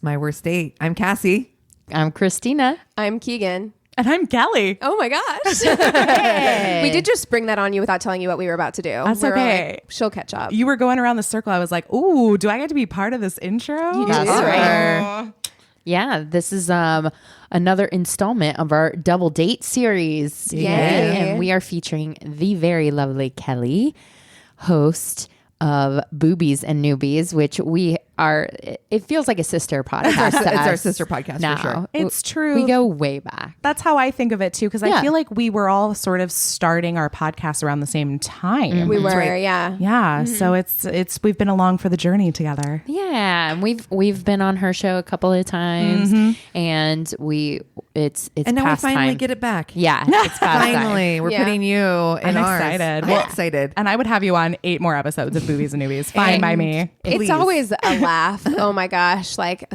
It's my worst date. I'm Cassie. I'm Christina. I'm Keegan. And I'm Kelly. Oh my gosh. Hey. We did just spring that on you without telling you what we were about to do. That's okay. Like, she'll catch up. You were going around the circle. I was like, ooh, do I get to be part of this intro? You do. That's Sure. right. Yeah, this is another installment of our double date series. Yay. And we are featuring the very lovely Kelly, host of Boobies and Noobies, which we are, it feels like a sister podcast. It's our sister podcast now. for sure. It's true. We go way back. That's how I think of it too, because Yeah. I feel like we were all sort of starting our podcast around the same time. We were, right. yeah. Yeah, so it's we've been along for the journey together. Yeah, and we've been on her show a couple of times, and it's And now we past finally time. get it back. Yeah, it's past time. Finally, we're Yeah. putting you in I'm ours. excited. I'm excited. And I would have you on 8 more episodes of Boobies and Noobies. Fine by me. Please. It's always a laugh. Oh my gosh. Like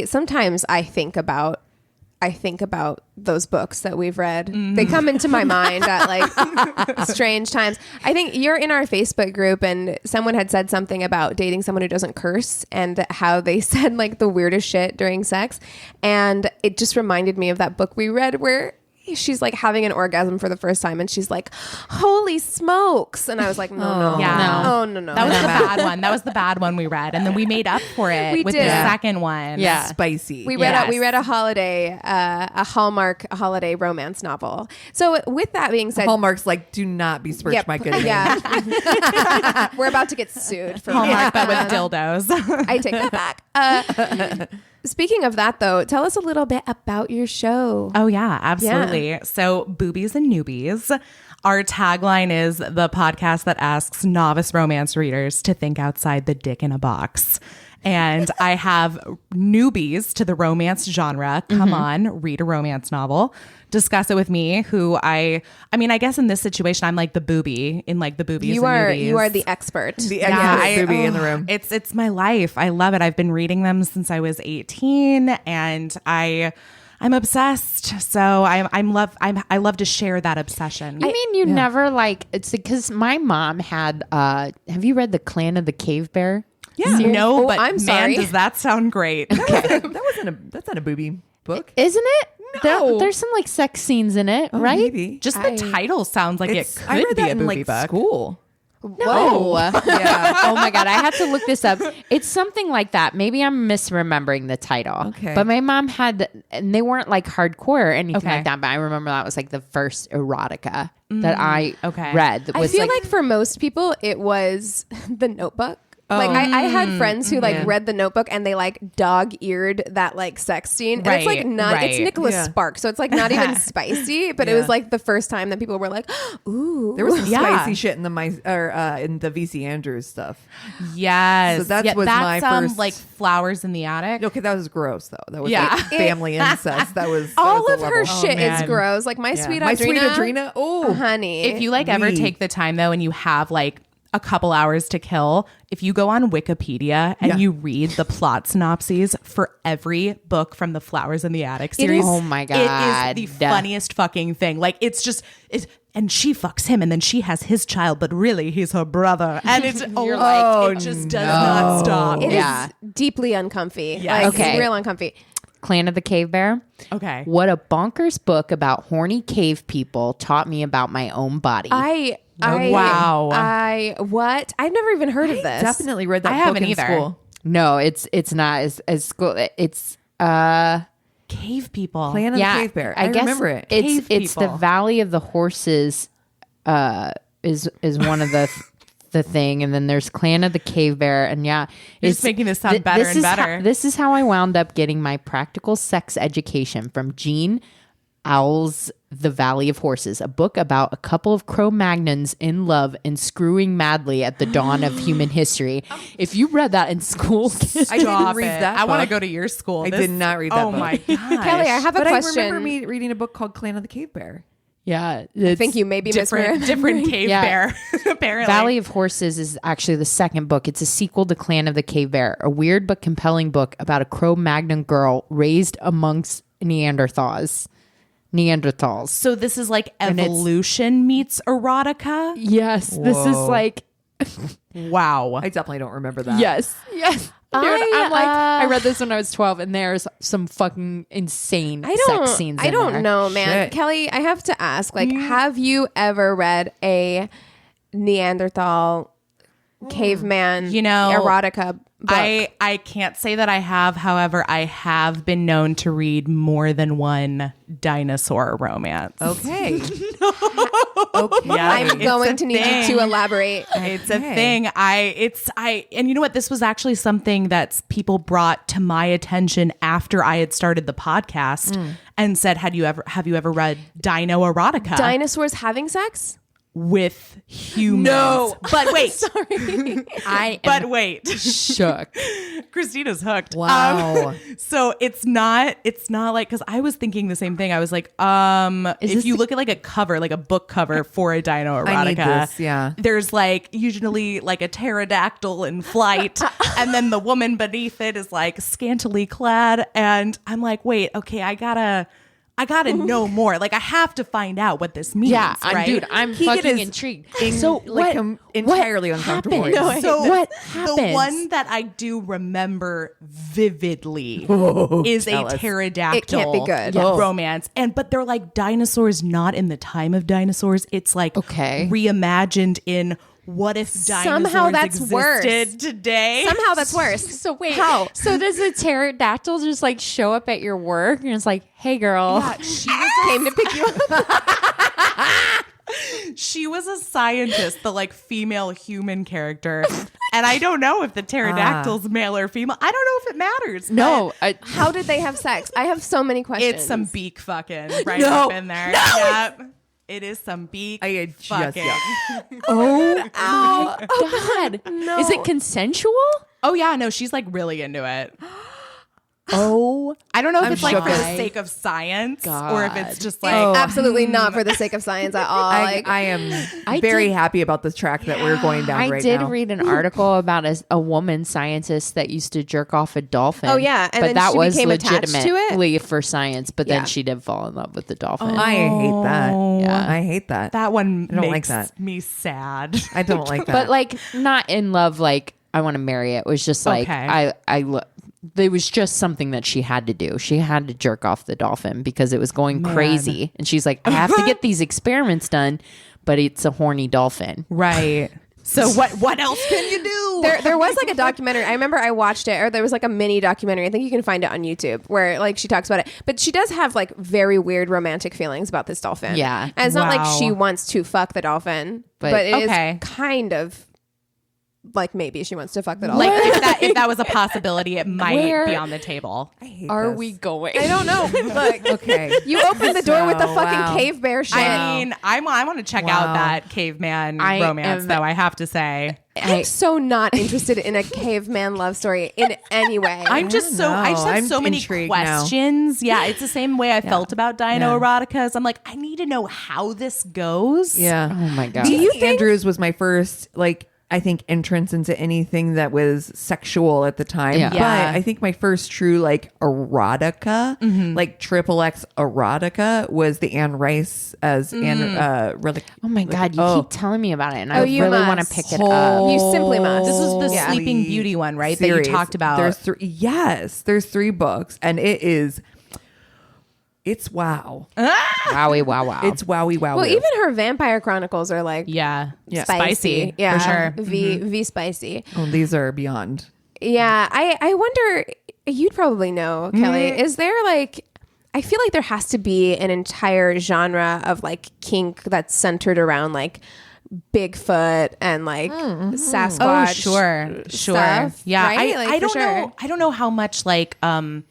sometimes I think about those books that we've read. They come into my mind at like strange times. I think you're in our Facebook group and someone had said something about dating someone who doesn't curse and how they said like the weirdest shit during sex. And it just reminded me of that book we read where she's like having an orgasm for the first time and she's like, holy smokes. And I was like, no. Yeah. Oh, no. That was the bad one. That was the bad one we read, and then we made up for it We with did. the second one. Yeah. Spicy. We read Yes. a holiday, a Hallmark holiday romance novel. So with that being said, Hallmark's like, do not besmirch Yep. my good name. Yeah, we're about to get sued for Hallmark, but with dildos. I take that back. Speaking of that, though, tell us a little bit about your show. Oh, yeah, absolutely. So, Boobies and Noobies, our tagline is the podcast that asks novice romance readers to think outside the dick in a box. And I have newbies to the romance genre. Come on, read a romance novel. Discuss it with me, who I guess in this situation, I'm like the boobie in like the Boobies You and are Noobies. the expert. The Yeah, expert booby in the room. It's my life. I love it. I've been reading them since I was 18, and I'm obsessed. So I love to share that obsession. You mean you never like? It's because my mom had. Have you read the Clan of the Cave Bear? Yeah. No, Oh, but I'm sorry. man, does that sound great. That's not a booby book. Isn't it? No. There's some like sex scenes in it, Oh, right? Maybe. Just the title sounds like it I read could be that a in booby like book. school. No. Yeah. Oh my God. I have to look this up. It's something like that. Maybe I'm misremembering the title. Okay. But my mom had, and they weren't like hardcore or anything Okay. like that. But I remember that was like the first erotica that I read. That I was feel like for most people, it was The Notebook. Like I had friends who like read The Notebook and they like dog-eared that like sex scene. And it's like Right, not, it's right. Nicholas Yeah. Sparks. So it's like not even spicy, but it was like the first time that people were like, ooh. There was some Yeah. spicy shit in the in the VC Andrews stuff. Yes. So that was my first- like Flowers in the Attic. Okay, that was gross though. That was Yeah. like family incest. That was All that of was her the level. shit is man. gross. Like my sweet My Audrina. sweet Adrena. Oh, Honey. If you like ever Weed. take the time though and you have like a couple hours to kill, if you go on Wikipedia and Yeah. you read the plot synopses for every book from the Flowers in the Attic series, Oh my God. it is the funniest fucking thing. Like and she fucks him and then she has his child, but really he's her brother. And it's it just does not stop. It Yeah. is deeply uncomfy. Yes. Like, Okay. it's real uncomfy. Clan of the Cave Bear. Okay. What a bonkers book about horny cave people taught me about my own body. Wow. What? I've never even heard of this. definitely read that I book haven't in either. school. No, it's not as school. It's Cave people. Clan of the Cave Bear. I guess remember it. It's Cave it's the people. Valley of the Horses. Is one of the thing, and then there's Clan of the Cave Bear, and You're just making this sound better and better. This is how I wound up getting my practical sex education from Jean Owl's The Valley of Horses, a book about a couple of Cro-Magnons in love and screwing madly at the dawn of human history. If you read that in school, I didn't read that. I want to book. go to your school. I did not read that Oh book. my god, Kelly, I have a But I question. remember me reading a book called Clan of the Cave Bear. yeah, I think you may be misremembering. different cave Yeah. bear. Apparently, Valley of Horses is actually the second book. It's a sequel to Clan of the Cave Bear, a weird but compelling book about a Cro-Magnon girl raised amongst Neanderthals. So this is like And it's- evolution meets erotica. Yes, this is Whoa. like Wow. I definitely don't remember that. yes. I read this when I was 12, and there's some fucking insane sex scenes. I don't there. know, man. Shit. Kelly, I have to ask, like, have you ever read a Neanderthal caveman, erotica book? I can't say that I have. However, I have been known to read more than one dinosaur romance. Okay. Yeah, I'm going to need you to elaborate. It's a thing. And you know what? This was actually something that people brought to my attention after I had started the podcast and said, have you ever read Dino Erotica? Dinosaurs having sex? With humans. No. But wait. Sorry. But wait. Shook. Christina's hooked. Wow. So it's not like, because I was thinking the same thing. I was like, if you look at like a cover, like a book cover for a Dino Erotica, I need this, yeah. there's like usually like a pterodactyl in flight, and then the woman beneath it is like scantily clad, and I'm like, wait, okay, I gotta know more. Like, I have to find out what this means. Yeah, right? I'm Keegan fucking is intrigued. So like entirely uncomfortable. happened? right now. So What the happens? one that I do remember vividly is tell a us. pterodactyl It can't be good. Yes. romance. But they're like dinosaurs not in the time of dinosaurs. It's like reimagined in what if dinosaurs Somehow that's existed worse. today. Somehow that's worse. So wait, How? so does a pterodactyl just like show up at your work and it's like, hey girl, Yeah, Came to pick you up. she was a scientist, the like female human character. And I don't know if the pterodactyl's male or female. I don't know if it matters. no, How did they have sex? I have so many questions. It's some beak fucking right No. up in there. Yep. It is some beak I had just- fucking. oh god, No. is it consensual? Oh yeah, no, she's like really into it. Oh, I don't know if I'm it's like for the shook. sake of science God. or if it's just like Absolutely not for the sake of science at all. I am very happy about the track that we're going down I right did now. read an article about a woman scientist that used to jerk off a dolphin. Oh, yeah, and but then that she was became attached to it? legitimately for science. But Yeah. then she did fall in love with the dolphin. I hate that. Yeah. I hate that. that one I don't like makes that. me sad. I don't like that. But like not in love, like I want to marry it. It was just like Okay. there was just something that she had to do. She had to jerk off the dolphin because it was going crazy. And she's like, I have to get these experiments done, but it's a horny dolphin. Right. So what else can you do? There was like a documentary. I remember I watched it, or there was like a mini documentary. I think you can find it on YouTube where like she talks about it. But she does have like very weird romantic feelings about this dolphin. Yeah. And it's not like Wow. she wants to fuck the dolphin, But- but it is Okay. kind of like maybe she wants to fuck the dolphin. Like if that was a possibility, it might Where- be on the table. I hate Are this. we going? I don't know. Look, Okay. you opened the door with the So, fucking wow. cave bear shit. I mean, I want to check out Wow. that caveman I romance, am- though. I have to say, I'm so not interested in a caveman love story in any way. I just know. have I'm so many intrigued now. questions. Yeah, it's the same way I felt about Dino Eroticas. I'm like, I need to know how this goes. Yeah. Oh my god. Do you think Andrews was my first I think entrance into anything that was sexual at the time. Yeah. But Yeah. I think my first true erotica, like XXX erotica, was the Anne Rice as Anne Relic. Oh my god, you keep telling me about it, and I you really want to must. pick it up. You simply must. This was the Yeah. Sleeping Beauty one, right? series. That you talked about. There's three. Yes, there's 3 books, and it's wow. Wowie, wow, wow. It's wowie wow. well, even her Vampire Chronicles are like yeah, spicy. Yeah, for sure. V spicy. oh, these are beyond. Yeah, I wonder. You'd probably know, Kelly. Is there like? I feel like there has to be an entire genre of like kink that's centered around like Bigfoot and like Sasquatch. Oh, sure. stuff, Yeah. right? Like, I for don't sure. know. I don't know how much and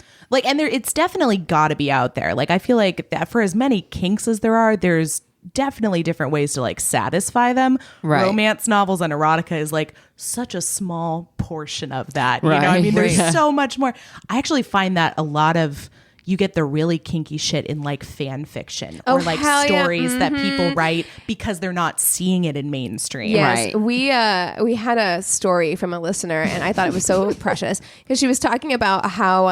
it's definitely got to be out there. Like, I feel like that for as many kinks as there are, there's definitely different ways to like satisfy them. Right. Romance novels and erotica is like such a small portion of that. You know, I Right. mean, there's Right. so much more. I actually find that a lot of you get the really kinky shit in like fan fiction or like hell yeah. stories that people write because they're not seeing it in mainstream. Yes, Right. we had a story from a listener, and I thought it was so precious because she was talking about how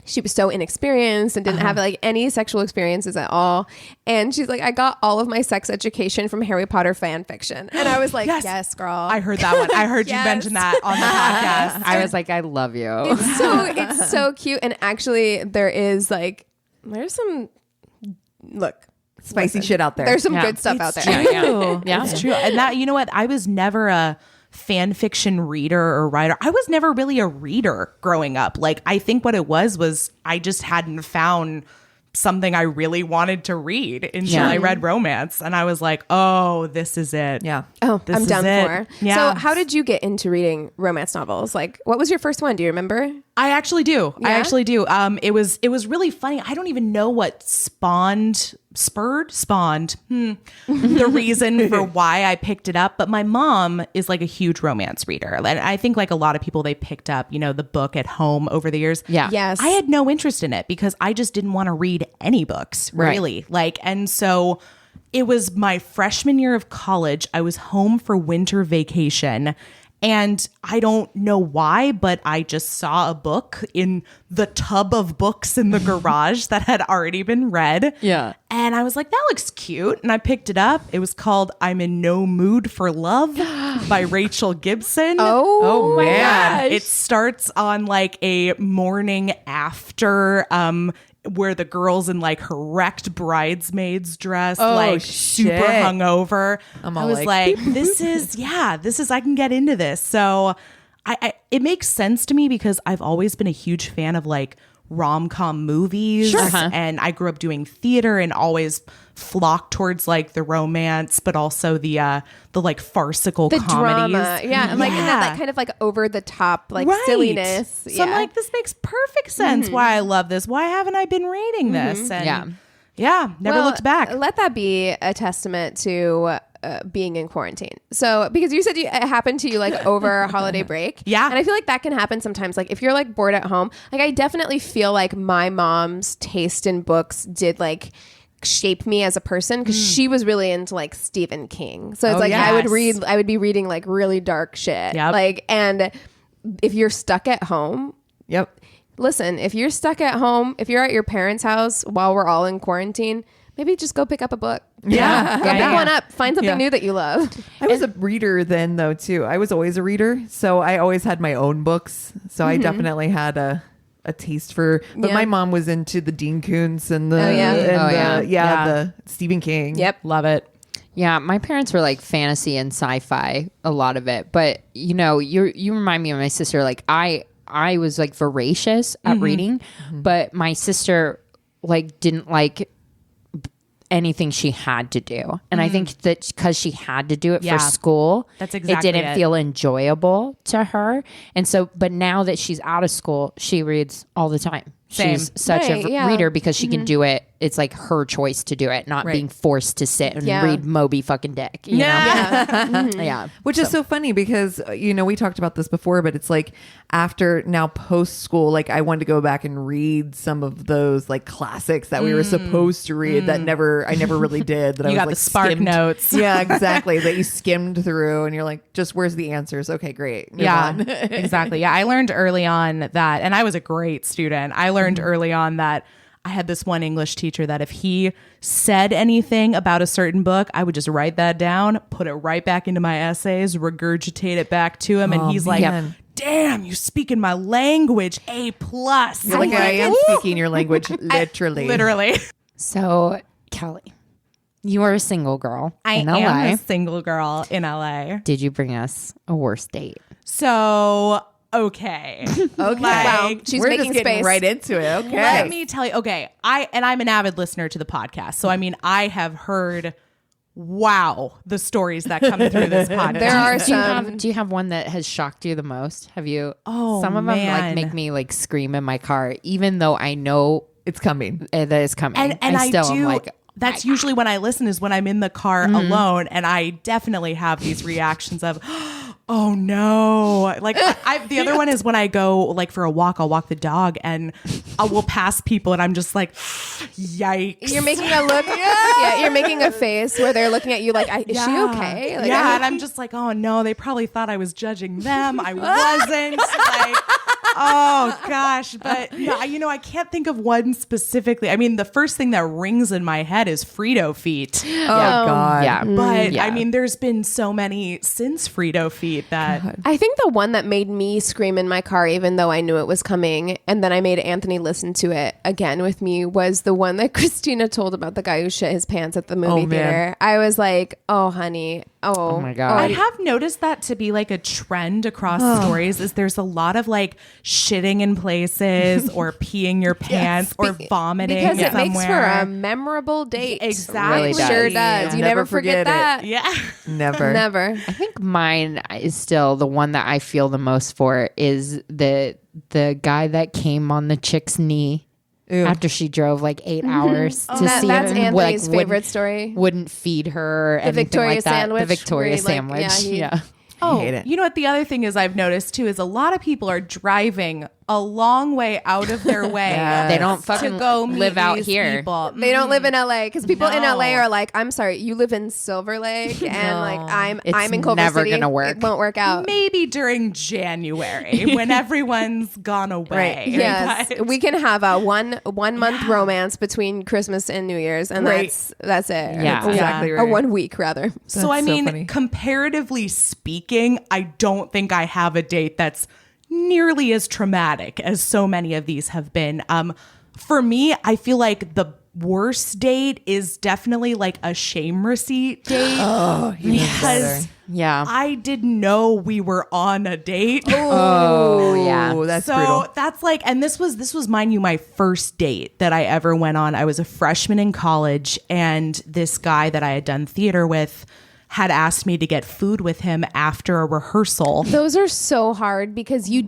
she was so inexperienced and didn't have like any sexual experiences at all. And she's like, I got all of my sex education from Harry Potter fan fiction. And I was like, yes, girl. I heard that one. I heard you mention that on the podcast. I was like, I love you. It's so cute. And actually there's some Spicy shit out there. There's some good stuff out there. Yeah. It's true. And that, you know what? I was never a fan fiction reader or writer. I was never really a reader growing up. Like, I think what it was I just hadn't found something I really wanted to read until I read romance. And I was like, oh, this is it. Yeah. Oh, This I'm is done it. for. Yeah. So how did you get into reading romance novels? Like, what was your first one? Do you remember? I actually do. Yeah? I actually do. It was really funny. I don't even know what spawned the reason for why I picked it up. But my mom is like a huge romance reader. And I think like a lot of people, they picked up, the book at home over the years. Yeah. Yes. I had no interest in it because I just didn't want to read any books, really. And so it was my freshman year of college. I was home for winter vacation. And I don't know why, but I just saw a book in the tub of books in the garage that had already been read. Yeah. And I was like, that looks cute. And I picked it up. It was called I'm in No Mood for Love by Rachel Gibson. Oh my man. gosh. It starts on like a morning after where the girl's in like her wrecked bridesmaid's dress, like super shit. hungover. I'm I all was like, like, this is I can get into this. So I it makes sense to me because I've always been a huge fan of like rom-com movies, and I grew up doing theater and always flocked towards like the romance, but also the like farcical the comedies. drama. Yeah. And like and that kind of like over the top, like silliness. So I'm like, this makes perfect sense why I love this. Why haven't I been reading this? And never looked back. Let that be a testament to being in quarantine. So because you said it happened to you like over holiday break. Yeah. And I feel like that can happen sometimes. Like if you're like bored at home, like I definitely feel like my mom's taste in books did like shape me as a person because she was really into like Stephen King. So it's like I would be reading like really dark shit. Yep. Like, and if you're stuck at home, listen, if you're stuck at home, if you're at your parents' house while we're all in quarantine, maybe just go pick up a book. Go pick one up. Find something new that you love. I was a reader then though too. I was always a reader. So I always had my own books. So I definitely had a taste for, but my mom was into the Dean Koontz and the the Stephen King. Yep. Love it. Yeah, my parents were like fantasy and sci-fi, a lot of it. But you remind me of my sister. Like I was like voracious at reading, but my sister like didn't like anything she had to do. And I think that because she had to do it for school, That's exactly it didn't feel enjoyable to her. And so, but now that she's out of school, she reads all the time. Same. She's such a reader because she can do it. It's like her choice to do it, not being forced to sit and read Moby fucking Dick. You know? Yeah. Which is so funny because, we talked about this before, but it's like after now post school, like I wanted to go back and read some of those like classics that we were supposed to read that I never really did. That You I was got like the Spark skimmed. Notes. Yeah, exactly. That you skimmed through and you're like, just where's the answers? Okay, great. Move on. Exactly. Yeah. I learned early on that, and I was a great student. I learned early on that I had this one English teacher that if he said anything about a certain book, I would just write that down, put it right back into my essays, regurgitate it back to him. And he's like, damn, you speak in my language, A+. You're like, I am speaking your language, literally. Literally. So, Kelly, you are a single girl in LA. I am a single girl in LA. Did you bring us a worst date? So, okay. Wow. She's We're making just getting space. right into it. Okay. Let me tell you. Okay, I'm an avid listener to the podcast, so I mean, I have heard, the stories that come through this podcast. There are Do you have one that has shocked you the most? Have you? Oh, some of them like man. make me like scream in my car, even though I know It's coming. that it's coming. and I still do. am like, That's usually when I listen, is when I'm in the car alone, and I definitely have these reactions of, oh no. Like the other one is when I go like for a walk, I'll walk the dog and I will pass people and I'm just like, yikes. You're making a look. You're making a face where they're looking at you like, is she okay? Like, and I'm just like, oh no, they probably thought I was judging them. I wasn't. Like, Oh gosh, but no, I can't think of one specifically. I mean, the first thing that rings in my head is Frito feet. Oh God. Yeah. But I mean, there's been so many since Frito feet that I think the one that made me scream in my car, even though I knew it was coming, and then I made Anthony listen to it again with me, was the one that Christina told about the guy who shit his pants at the movie theater. I was like, oh, honey. Oh my God. I have noticed that to be like a trend across stories is there's a lot of like shitting in places or peeing your pants or vomiting because it somewhere. makes for a memorable date. Exactly. Really does. Sure does. You never forget that. Yeah. Never. I think mine is still the one that I feel the most for is the guy that came on the chick's knee. Ew. After she drove like 8 hours to see that's him. Anthony's favorite story. Wouldn't feed her the Victoria like that. sandwich. The Victoria sandwich. Yeah. Oh, hate it. You know what? The other thing is I've noticed too is a lot of people are driving a long way out of their way. They don't fucking to go meet live out these here. people. They don't live in LA because people in No. LA are like, I'm sorry, you live in Silver Lake and like I'm in Culver never City. gonna work. It won't work out. Maybe during January when everyone's gone away. Right. Yes, But- we can have a one month romance between Christmas and New Year's, and that's it. Yeah. Exactly Or right. 1 week rather. So I so mean, funny. comparatively speaking, I don't think I have a date that's nearly as traumatic as so many of these have been. For me, I feel like the worst date is definitely like a shame receipt date. Because Yeah. I didn't know we were on a date. Oh, yeah. Oh, that's So brutal. that's like, and this was mind you my first date that I ever went on. I was a freshman in college, and this guy that I had done theater with had asked me to get food with him after a rehearsal. Those are so hard because you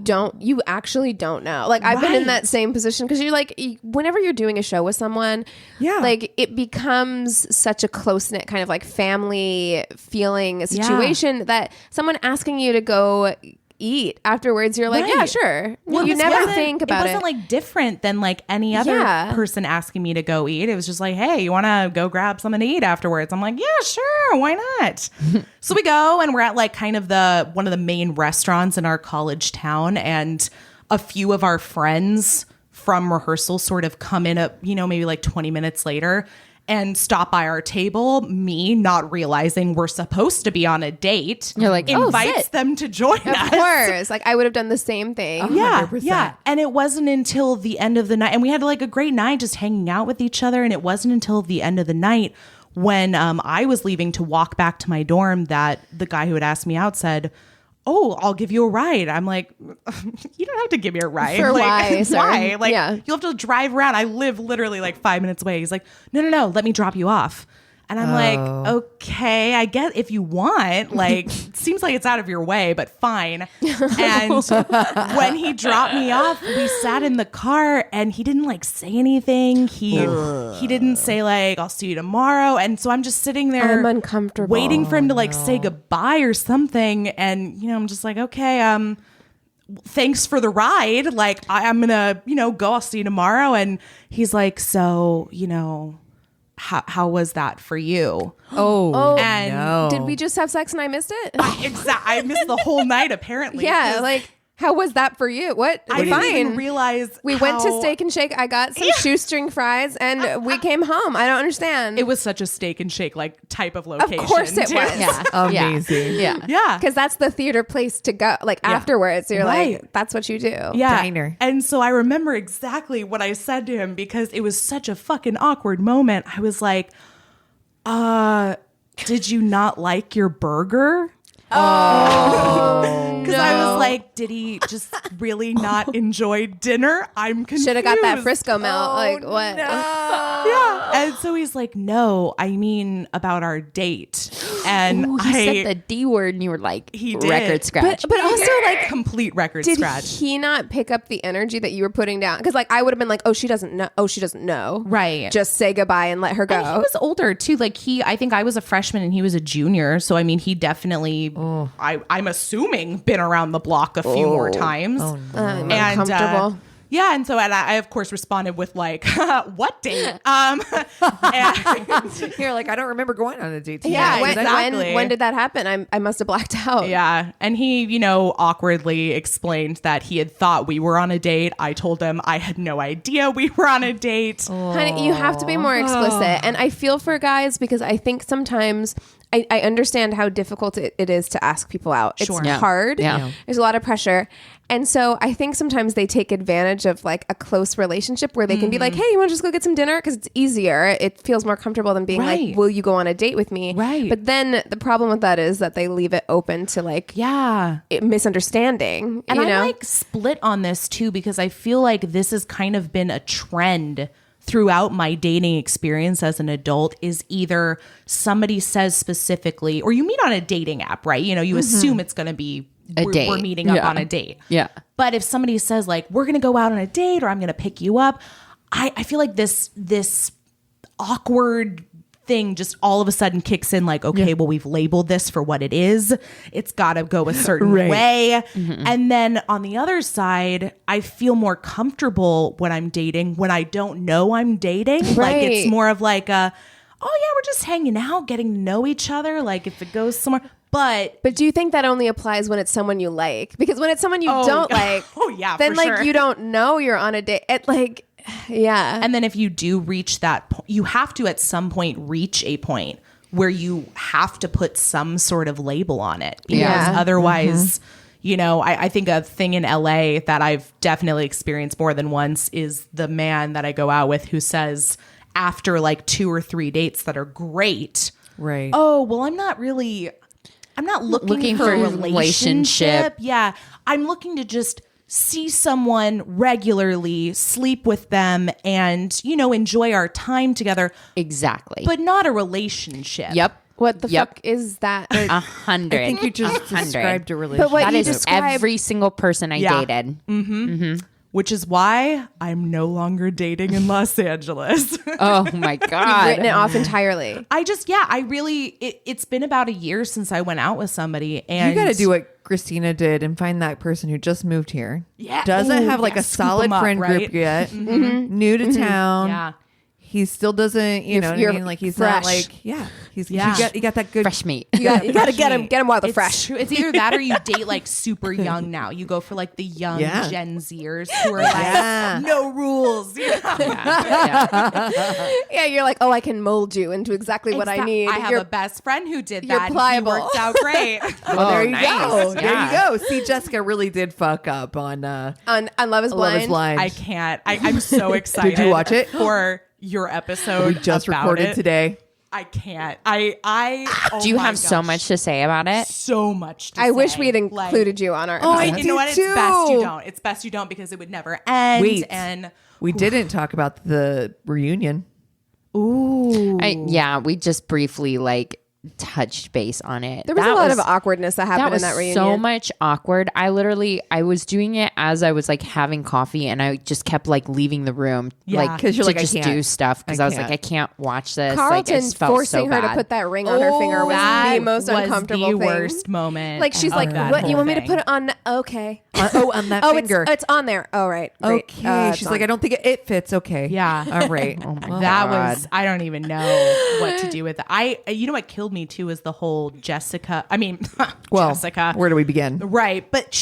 actually don't know. Like I've been in Right. that same position because you're like, whenever you're doing a show with someone, like it becomes such a close knit kind of like family feeling situation that someone asking you to go eat afterwards, you're like, Right. yeah, sure. Well, You this never wasn't- think about it. Wasn't like different than like any other person asking me to go eat. It was just like, hey, you want to go grab something to eat afterwards? I'm like, yeah, sure, why not? So we go and we're at like kind of one of the main restaurants in our college town, and a few of our friends from rehearsal sort of come in maybe like 20 minutes later and stop by our table, me not realizing we're supposed to be on a date. You're like, oh, invites sit. them to join us. Of course. Like I would have done the same thing. Yeah, 100%. yeah. And it wasn't until the end of the night, and we had like a great night just hanging out with each other. And it wasn't until the end of the night when I was leaving to walk back to my dorm that the guy who had asked me out said, oh, I'll give you a ride. I'm like, you don't have to give me a ride. For like, why, sir? why? Like, Yeah. you'll have to drive around. I live literally like 5 minutes away. He's like, no, let me drop you off. And I'm like, okay, I guess if you want, like, it seems like it's out of your way, but fine. And when he dropped me off, we sat in the car and he didn't like say anything. He didn't say like, I'll see you tomorrow. And so I'm just sitting there I'm uncomfortable. waiting for him to like say goodbye or something. And, I'm just like, okay, thanks for the ride. Like, I'm gonna, go, I'll see you tomorrow. And he's like, so, how was that for you? And no. did we just have sex and I missed it? Exactly. I missed the whole night apparently. Yeah, 'cause like how was that for you? What? I didn't even Fine. realize We went to how- Steak and Shake. I got some shoestring fries and we came home. I don't understand. It was such a Steak and Shake like type of location. Of course it too. was. Yeah. Amazing. Yeah. Yeah. Because that's the theater place to go. Like afterwards, you're Right. like, that's what you do. Yeah. Diner. And so I remember exactly what I said to him because it was such a fucking awkward moment. I was like, did you not like your burger? Because I was like, did he just really not enjoy dinner? I'm confused. Should have got that Frisco melt. like what? Yeah. And so he's like, no, I mean about our date. And Ooh, he said the D word and you were like, He did. record scratch. But also like, complete record did scratch. he not pick up the energy that you were putting down? Because like I would have been like, oh, she doesn't know. Oh, she doesn't know. Right. Just say goodbye and let her go. And he was older too. Like I think I was a freshman and he was a junior. So I mean, he definitely, I'm assuming, been around the block a few more times. uncomfortable. Yeah, and so I of course responded with like, "What date?" And You're like, I don't remember going on a date. Yeah, exactly. when did that happen? I must have blacked out. Yeah, and he, awkwardly explained that he had thought we were on a date. I told him I had no idea we were on a date. Honey, you have to be more explicit. And I feel for guys because I think sometimes I understand how difficult it is to ask people out. It's hard. Yeah. There's a lot of pressure. And so I think sometimes they take advantage of like a close relationship where they can be like, hey, you want to just go get some dinner? Because it's easier. It feels more comfortable than being like, will you go on a date with me? Right. But then the problem with that is that they leave it open to like misunderstanding. And I like split on this too, because I feel like this has kind of been a trend throughout my dating experience as an adult. Is either somebody says specifically, or you meet on a dating app, right? You assume it's going to be date. We're meeting up on a date. Yeah. But if somebody says like, we're going to go out on a date, or I'm going to pick you up, I feel like this awkward thing just all of a sudden kicks in like, okay, well, we've labeled this for what it is. It's got to go a certain way. And then on the other side, I feel more comfortable when I'm dating, when I don't know I'm dating. Like it's more of like oh yeah, we're just hanging out, getting to know each other. Like if it goes somewhere. But do you think that only applies when it's someone you like? Because when it's someone you don't like, then for like sure. you don't know you're on a date. And then if you do reach that point, you have to at some point reach a point where you have to put some sort of label on it. Because otherwise, I think a thing in LA that I've definitely experienced more than once is the man that I go out with who says after like 2 or 3 dates that are great, Right. oh, well, I'm not looking for a relationship. Yeah. I'm looking to just see someone regularly, sleep with them, and, enjoy our time together. Exactly. But not a relationship. Yep. What the fuck is that? 100. I think you just described a relationship. But what That you is describe, every single person I dated. Which is why I'm no longer dating in Los Angeles. Oh my God. written it off entirely. It's been about a year since I went out with somebody, and you got to do what Christina did and find that person who just moved here. Yeah. Doesn't have like a scoop solid 'em up, friend right? group yet. New to town. Yeah. He still doesn't, you know what I mean? Like he's fresh. not like, you got that good Fresh meat. You got to get him while they're fresh. True. It's either that or you date like super young now. You go for like the young Gen Zers who are like, no rules. Yeah, you're like, oh, I can mold you into exactly what I need. I have a best friend who did you're that. pliable. And he worked out great. Well, there you nice. go. Yeah. There you go. See, Jessica really did fuck up on Love is Blind. I can't. I'm so excited. Did you watch it? For your episode. We just about recorded it. today. I can't. Oh Do you my have so gosh. much to say about it? So much to I wish say. we had included you on our I episode. You know what? do It's best you too. don't. It's best you don't because it would never end. Wait. And We didn't talk about the reunion. ooh. We just briefly touched base on it. There was a lot of awkwardness that happened was in that reunion. so much awkward. I was doing it as I was having coffee, and I just kept leaving the room, Yeah. 'Cause you're to like, I just can't. do stuff because I I was can't. I can't watch this. Carlton I just felt forcing so her bad. to put that ring on her finger was the most was uncomfortable the thing. worst moment. Like she's of like, that "What? whole You want me to thing. put it on? Okay. On that Oh, finger. it's on there. Oh, right. Great. Okay. She's it's like, on. I don't think it fits. Okay. Yeah. All right. That was, I don't even know what to do with it. You know what killed me too is the whole Jessica. Jessica. Where do we begin? Right. But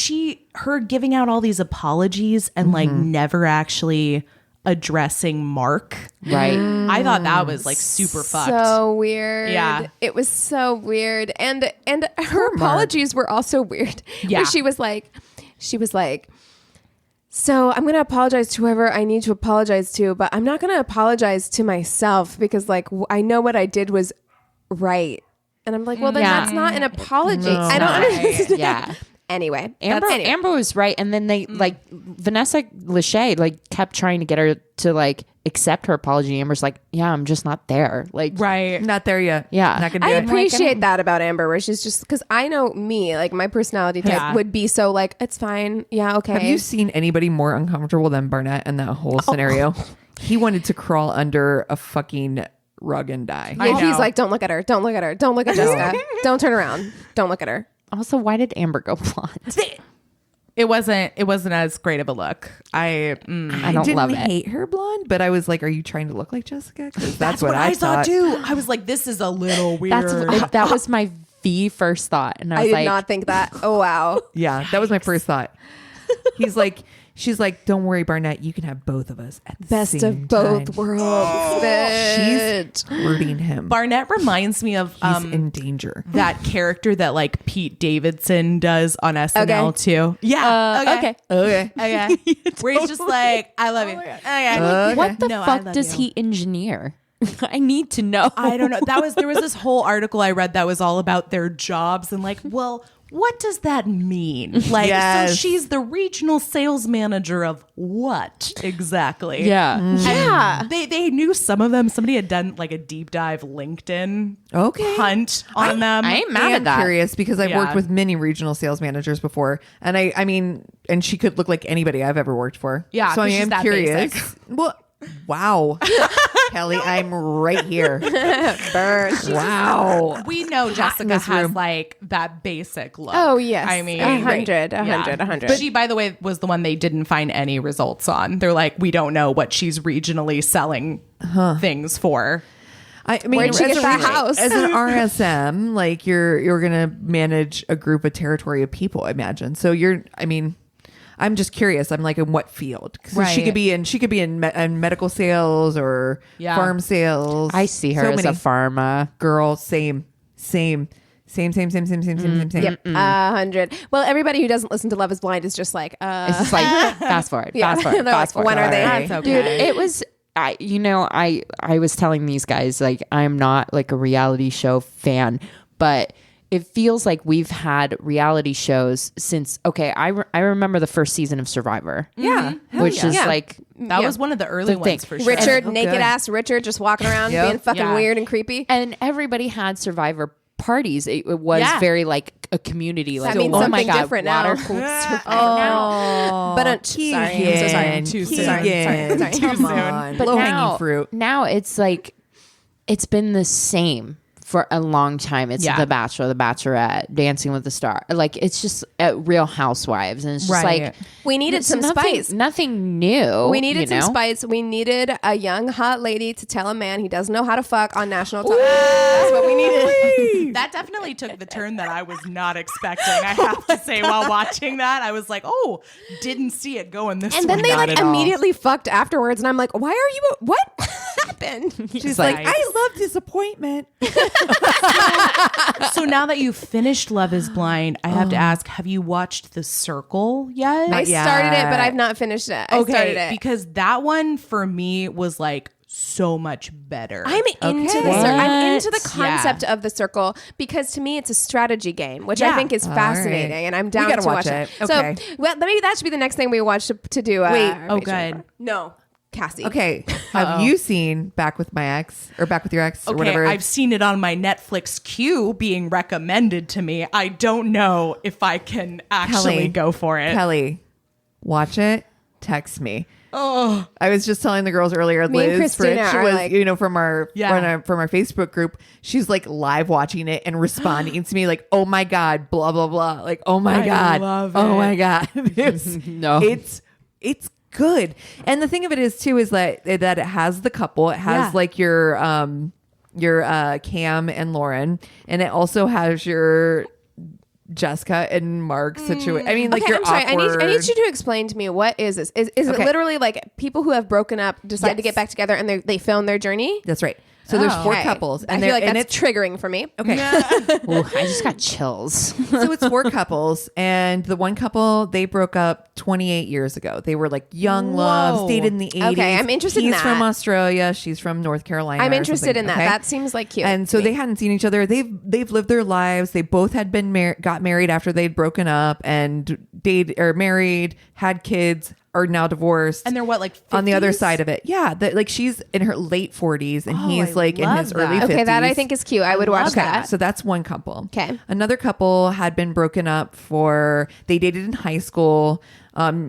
her giving out all these apologies and never actually addressing Mark. Right. I thought that was super fucked. So weird. Yeah. It was so weird. And her apologies were also weird. Yeah. Where she was like, so I'm going to apologize to whoever I need to apologize to, but I'm not going to apologize to myself because I know what I did was right. And I'm like, well, then that's not an apology. No. I don't understand. Yeah. Anyway. Amber was right, and then they Vanessa Lachey kept trying to get her to accept her apology. Amber's like, yeah, I'm just not there. Right. Not there yet. Yeah. Not gonna I do it. appreciate that about Amber, where she's just because I know me, my personality type Yeah. would be so it's fine. Yeah, okay. Have you seen anybody more uncomfortable than Barnett in that whole scenario? He wanted to crawl under a fucking rug and die. Yeah, he's know. like, don't look at her. Don't look at her. Don't look at Jessica. Don't turn around. Don't look at her. Also, why did Amber go blonde? It wasn't as great of a look. I don't love it. I didn't hate her blonde, but I was like, are you trying to look like Jessica? Because that's what I thought thought too. I was like, this is a little weird. That was my first thought. And I was did like, not think that. Oh, wow. Yeah, that was my first thought. She's like, don't worry, Barnett, you can have both of us at the Best same of both time. worlds. She's hurting him. Barnett reminds me of He's in danger. that character that like Pete Davidson does on SNL too. Yeah. okay. Where he's just like, I love you. Okay. What the No, I fuck love does you. he engineer? I need to know. I don't know. There was this whole article I read that was all about their jobs and like, well, what does that mean? Like, Yes. so she's the regional sales manager of what exactly? Yeah. Yeah. They knew some of them. Somebody had done like a deep dive LinkedIn hunt on them. I ain't mad I'm at that. curious because I've Yeah. worked with many regional sales managers before, and I mean, and she could look like anybody I've ever worked for. Yeah, so I 'cause she's am that curious. basic. Well, wow, Kelly, I'm right here. Burn. Wow. We know Jessica this has room. like that basic look. Oh, yes. I mean, 100, yeah. 100, 100. But she, by the way, was the one they didn't find any results on. They're like, we don't know what she's regionally selling things for. I mean, Where'd she get that house? As an RSM, like you're gonna manage a group, a territory of people, I imagine. So I'm just curious. I'm like, in what field? 'Cause Right. she could be in medical sales or farm sales. I see her as a pharma girl. Same. Same. 100. Well, everybody who doesn't listen to Love is Blind is just like, It's just like fast forward. They're like, when are they? That's okay. Dude, it was I was telling these guys, like, I'm not like a reality show fan, but it feels like we've had reality shows since I remember the first season of Survivor. Yeah. Which is like That was one of the early The ones thing. for sure. Richard, Oh, naked good. ass Richard, just walking around Yep. being fucking Yeah. weird and creepy. and everybody had Survivor parties. It was Yeah. very like a community. Like, means oh my something God, different water now. cooled Survivor. Oh, But sorry, I'm so sorry. Too soon. Sorry. Come soon. on, But low now, hanging fruit. now it's like it's been the same for a long time. It's Yeah. The Bachelor, The Bachelorette, Dancing with the Star. Like it's just Real Housewives, and it's just Right. like We needed it's some spice. Nothing new. We needed some you know? spice. We needed a young hot lady to tell a man he doesn't know how to fuck on national television. That's what we needed. That definitely took the turn that I was not expecting. I have to say, while watching that, I was like, "Oh, didn't see it going this." And then way. they Not like at all. immediately fucked afterwards, and I'm like, "Why are you? What happened?" She's like, like, I love disappointment. So now that you've finished Love Is Blind, I have to ask: have you watched The Circle yet? I yet. started it, but I've not finished it. I started it. because that one for me was like so much better. I'm into the What? I'm into the concept Yeah. of the circle because to me it's a strategy game, which Yeah. I think is fascinating, right. and I'm We down gotta to watch it. Okay. So, well, maybe that should be the next thing we watch to do. Wait. Oh, good. No, Cassie. Okay, have you seen Back with My Ex or Back with Your Ex or Okay, whatever? I've seen it on my Netflix queue being recommended to me. I don't know if I can actually Kelly, go for it. Kelly, watch it. Text me. Oh, I was just telling the girls earlier. Me and Liz Christina Fritsch are was, like- from our from our Facebook group. She's like live watching it and responding to me like, "Oh my God, blah blah blah." Like, "Oh my I God, love oh it. my God." No. It's good. And the thing of it is too is that it has the couple. It has Yeah. like your Cam and Lauren, and it also has your Jessica and Mark situation. I mean, like Okay, you're I'm sorry. awkward. I need you to explain to me what is this? Is it Okay. literally like people who have broken up decide to Yes. get back together and they film their journey? That's right. So there's 4 Okay. couples, I and feel like and that's triggering for me. okay. Ooh, I just got chills. So it's 4 couples, and the one couple they broke up 28 years ago. They were like young loves, dated in the 80s. Okay, I'm interested in He's that. from Australia. She's from North Carolina. I'm or interested something, in that. okay? That seems like cute. And so to they me. hadn't seen each other. They've lived their lives. They both had been got married after they'd broken up, and married, had kids, are now divorced. And they're what, like 50s? on the other side of it. Yeah, like she's in her late 40s and he's I like in love his early that. 50s. Okay, that I think is cute. I would watch Okay, that. so that's one couple. Okay. Another couple had been broken up they dated in high school.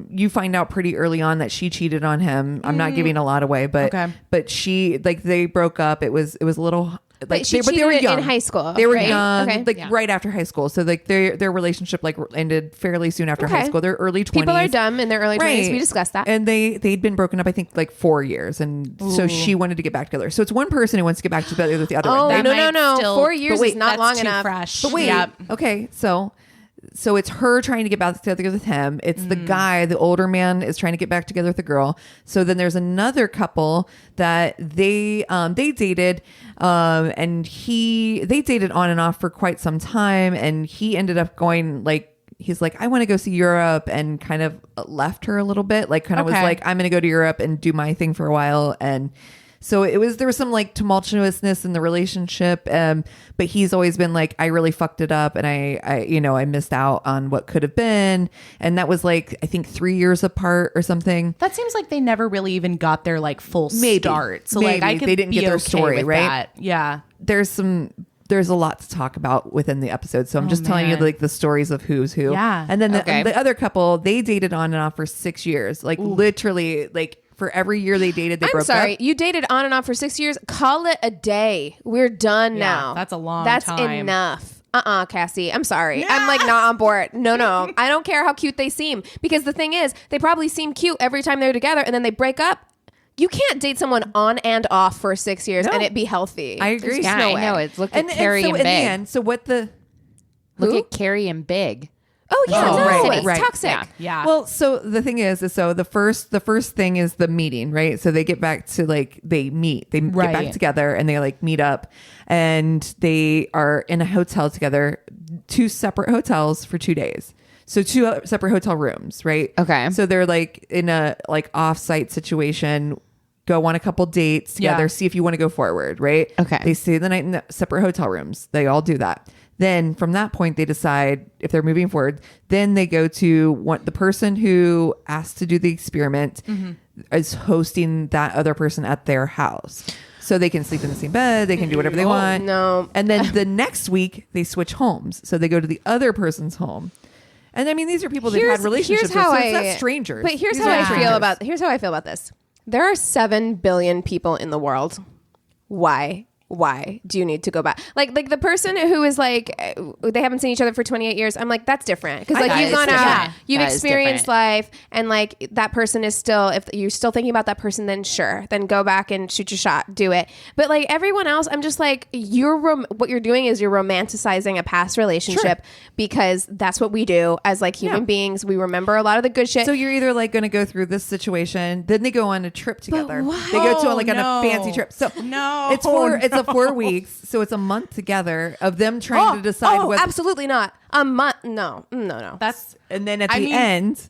You find out pretty early on that she cheated on him. I'm not giving a lot away, but Okay. but she they broke up. It was a little But they were young in high school. They were young, right after high school. So like their relationship like ended fairly soon after high school. They're early 20s. People are dumb in their early 20s. We discussed that. And they'd been broken up, I think, like 4 years, and so she wanted to get back together. So it's one person who wants to get back together with the other. Oh, no. 4 years is not long enough. Fresh. But wait, okay, so it's her trying to get back together with him. It's the guy, the older man, is trying to get back together with the girl. So then there's another couple that they dated, and they dated on and off for quite some time, and he ended up going like, he's like, I want to go see Europe, and kind of left her a little bit, like kind of was like, I'm going to go to Europe and do my thing for a while. And so there was some like tumultuousness in the relationship. But he's always been like, I really fucked it up, and I missed out on what could have been. And that was like, I think 3 years apart or something. That seems like they never really even got their like full start. So like I could they didn't get their story, right? That. Yeah. There's a lot to talk about within the episode. So I'm just telling you like the stories of who's who. Yeah. And then the other couple, they dated on and off for 6 years, like literally like for every year they dated, they broke up. I'm sorry, you dated on and off for 6 years. Call it a day. We're done now. That's a long time. That's enough. Cassie, I'm sorry. Yeah. I'm like not on board. No. I don't care how cute they seem, because the thing is, they probably seem cute every time they're together, and then they break up. You can't date someone on and off for 6 years and it be healthy. I agree. Yeah, I know. It's look at Carrie and Big. Look at Carrie and Big. Oh yeah, right. It's toxic. Yeah. Well, so the thing is the first thing is the meeting, right? So they get back to like they get back together, and they like meet up, and they are in a hotel together, 2 separate hotels for 2 days. So 2 separate hotel rooms, right? Okay. So they're like in a like off-site situation. Go on a couple dates together, see if you want to go forward, right? Okay. They stay the night in the separate hotel rooms. They all do that. Then from that point, they decide if they're moving forward. Then they go to the person who asked to do the experiment is hosting that other person at their house. So they can sleep in the same bed. They can do whatever they want. No. And then the next week, they switch homes. So they go to the other person's home. And I mean, these are people they've had relationships with, so it's not strangers. But here's how I feel about this. There are 7 billion people in the world. Why do you need to go back? Like the person who is like, they haven't seen each other for 28 years. I'm like, that's different. Because like you've gone out, you've experienced life, and like that person is still, if you're still thinking about that person, then sure, then go back and shoot your shot, do it. But like everyone else, I'm just like, what you're doing is you're romanticizing a past relationship, because that's what we do as like human beings. We remember a lot of the good shit. So you're either like going to go through this situation, then they go on a trip together. They go to on a fancy trip. So it's 4 weeks, so it's a month together of them trying to decide whether. Absolutely not a month. No. That's and then at the end,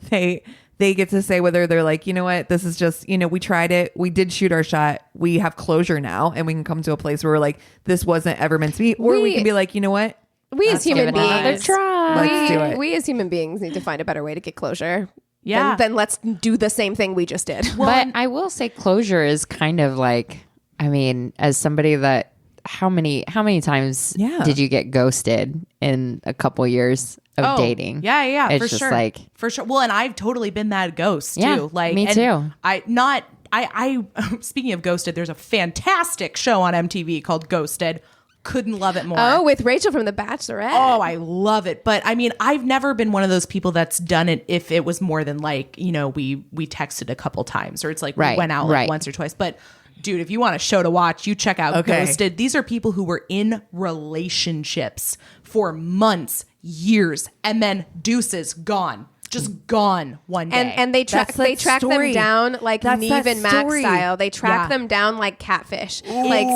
they get to say whether they're like, you know what, this is just, we tried it, we did shoot our shot, we have closure now, and we can come to a place where we're like, this wasn't ever meant to be, or we can be like, you know what, we as human beings, let's do it. We as human beings need to find a better way to get closure. Yeah. Then let's do the same thing we just did. But I will say closure is kind of like, I mean, as somebody that, how many times did you get ghosted in a couple years of dating? Yeah. It's for just sure. like, for sure. Well, and I've totally been that ghost too. Like me too. I speaking of ghosted, there's a fantastic show on MTV called Ghosted. Couldn't love it more. Oh, with Rachel from The Bachelorette. Oh, I love it. But I mean, I've never been one of those people that's done it if it was more than like, we texted a couple times, or it's like we went out like once or twice. But dude, if you want a show to watch, you check out Ghosted. These are people who were in relationships for months, years, and then deuces, gone. Just gone one day. And they track them down like Neve and Max style. They track them down like catfish. Like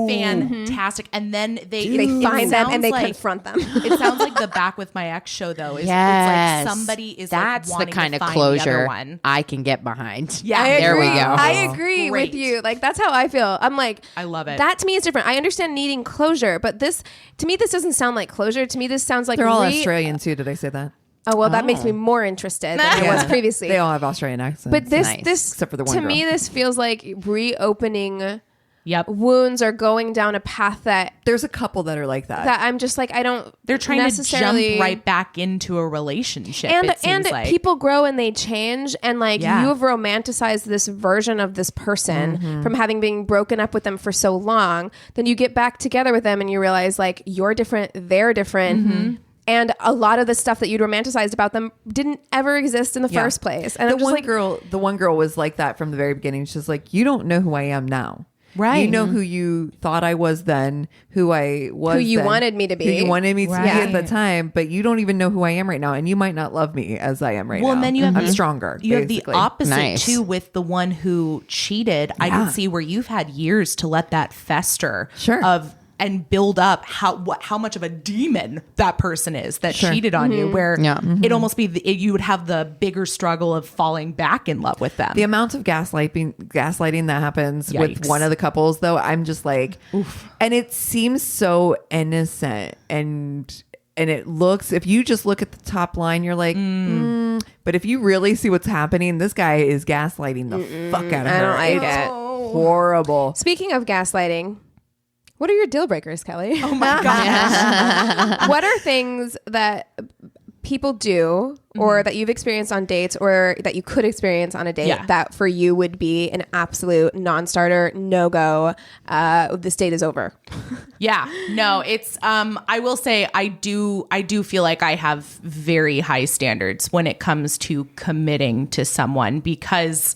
fantastic. And then they find them and they confront them. It sounds like the Back with My Ex show though. It's like somebody is that's like wanting the kind to of find closure the other one. I can get behind. Yeah, there we go. I agree with you. Like that's how I feel. I'm like, I love it. That to me is different. I understand needing closure, but this doesn't sound like closure. To me, this sounds like they're all Australian too. Did I say that? Oh, well, that makes me more interested than I was previously. They all have Australian accents. But this except for the one to girl. me, this feels like reopening wounds or going down a path that there's a couple that are like that. That I'm just like, I don't. They're trying to jump right back into a relationship. And people grow and they change, and like you have romanticized this version of this person from having been broken up with them for so long. Then you get back together with them and you realize like you're different, they're different. And a lot of the stuff that you'd romanticized about them didn't ever exist in the first place. And the one girl was like that from the very beginning. She's like, you don't know who I am now. Right. You know who you thought I was then, who I was, who you then, wanted me to be, who you wanted me to be at the time, but you don't even know who I am right now, and you might not love me as I am right now. Well, and then you have I'm stronger. You basically. have the opposite too with the one who cheated. I can see where you've had years to let that fester and build up how much of a demon that person is that cheated on you, where it almost be you would have the bigger struggle of falling back in love with them. The amount of gaslighting that happens with one of the couples, though, I'm just like, oof. And it seems so innocent, and it looks, if you just look at the top line, you're like, but if you really see what's happening, this guy is gaslighting the fuck out of her. I don't like it. Horrible. Speaking of gaslighting, what are your deal breakers, Kelly? Oh my gosh. What are things that people do or that you've experienced on dates or that you could experience on a date that for you would be an absolute non-starter, no-go, this date is over? No, it's I will say I do feel like I have very high standards when it comes to committing to someone, because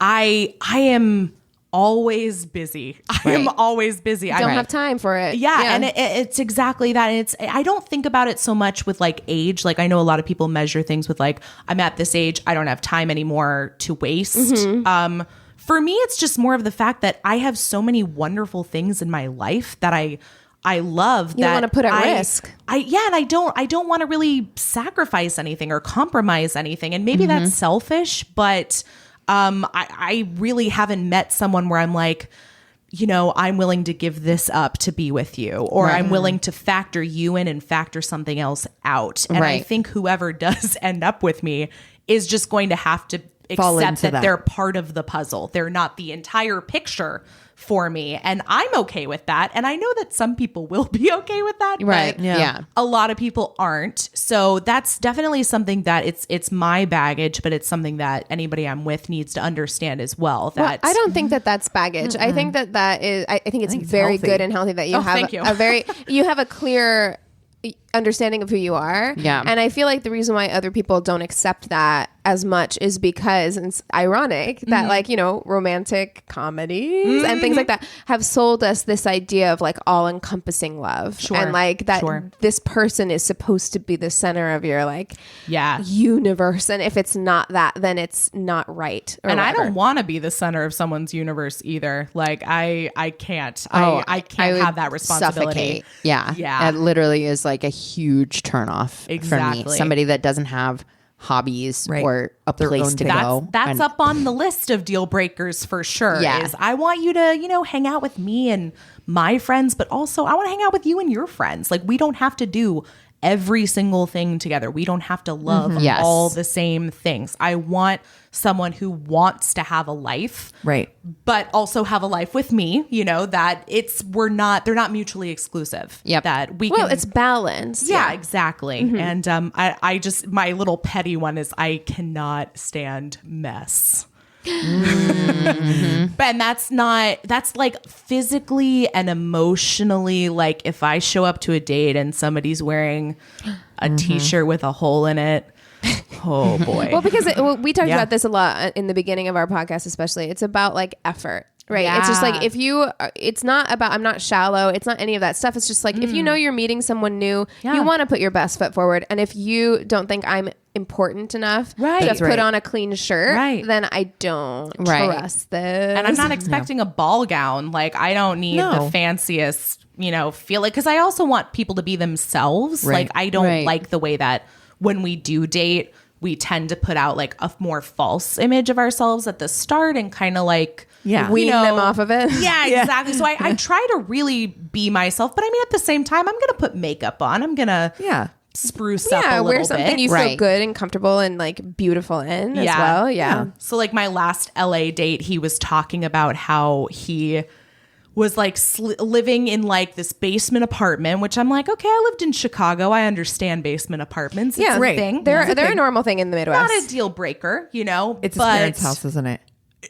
I am always busy. I am always busy. I don't have time for it. And it's exactly that. I don't think about it so much with like age. Like I know a lot of people measure things with like, I'm at this age, I don't have time anymore to waste. For me, it's just more of the fact that I have so many wonderful things in my life that I love. You don't want to put at risk. And I don't want to really sacrifice anything or compromise anything. And maybe that's selfish, but I really haven't met someone where I'm like, you know, I'm willing to give this up to be with you, or I'm willing to factor you in and factor something else out. And I think whoever does end up with me is just going to have to accept that they're part of the puzzle. They're not the entire picture for me, and I'm okay with that. And I know that some people will be okay with that, right? But a lot of people aren't. So that's definitely something that it's my baggage, but it's something that anybody I'm with needs to understand as well. That I don't think that that's baggage. I think that is. I think it's very good and healthy that you have a clear understanding of who you are. And I feel like the reason why other people don't accept that as much is because it's ironic that like, you know, romantic comedies and things like that have sold us this idea of like all encompassing love. And like that this person is supposed to be the center of your like universe. And if it's not that, then it's not right. And whatever. I don't want to be the center of someone's universe either. Like I can't. I can't have that responsibility. Suffocate. It literally is like a huge turnoff for me. Somebody that doesn't have hobbies or a place to go. That's up on the list of deal breakers for sure. Is I want you to, you know, hang out with me and my friends, but also I want to hang out with you and your friends. Like we don't have to do every single thing together. We don't have to love all the same things. I want someone who wants to have a life, but also have a life with me, you know, that they're not mutually exclusive. That we can, it's balanced. Exactly. And I just, my little petty one is I cannot stand mess. And that's like physically and emotionally, like if I show up to a date and somebody's wearing a t-shirt with a hole in it, oh boy. Well, because we talked about this a lot in the beginning of our podcast, especially. It's about like effort. Right. It's just like it's not about, I'm not shallow. It's not any of that stuff. It's just like, if you know you're meeting someone new, you want to put your best foot forward. And if you don't think I'm important enough to put on a clean shirt, then I don't trust this. And I'm not expecting a ball gown. Like I don't need the fanciest, you know, feel like, because I also want people to be themselves. Like I don't like the way that when we do date, we tend to put out like a more false image of ourselves at the start and kind of like, wean them off of it. Exactly. So I try to really be myself, but I mean, at the same time, I'm going to put makeup on. I'm going to spruce up a little wear something you feel good and comfortable and like beautiful in as well. So like my last LA date, he was talking about how he was like living in like this basement apartment, which I'm like, okay, I lived in Chicago. I understand basement apartments. It's a thing. They're a normal thing in the Midwest. Not a deal breaker, you know. It's his parents' house, isn't it?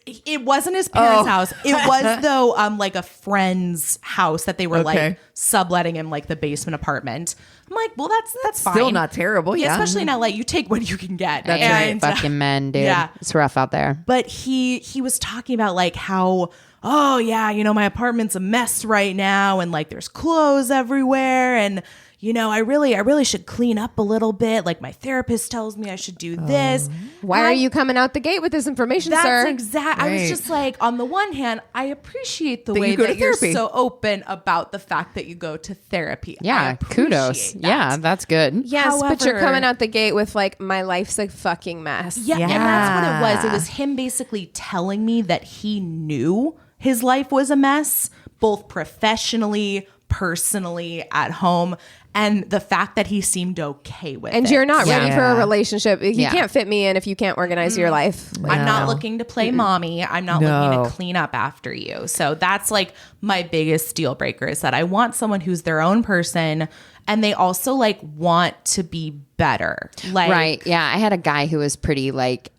It wasn't his parents' house. It was though, like a friend's house that they were like subletting him like the basement apartment. I'm like, well, that's fine. Still not terrible. Yeah. Especially in LA, you take what you can get. That's right. Fucking men, dude. Yeah. It's rough out there. But he was talking about like how, oh yeah, you know, my apartment's a mess right now, and like there's clothes everywhere, and you know, I really should clean up a little bit. Like my therapist tells me I should do this. Why are you coming out the gate with this information, sir? That's exact. Right. I was just like, on the one hand, I appreciate the way that you're so open about the fact that you go to therapy. Yeah, kudos. That. Yeah, that's good. Yes, however, but you're coming out the gate with like, my life's a fucking mess. Yeah, and that's what it was. It was him basically telling me that he knew his life was a mess, both professionally, personally, at home. And the fact that he seemed okay with it. And you're not ready for a relationship. You can't fit me in if you can't organize your life. No. I'm not looking to play mommy. I'm not looking to clean up after you. So that's like my biggest deal breaker, is that I want someone who's their own person, and they also like want to be better. Like, right. Yeah. I had a guy who was pretty like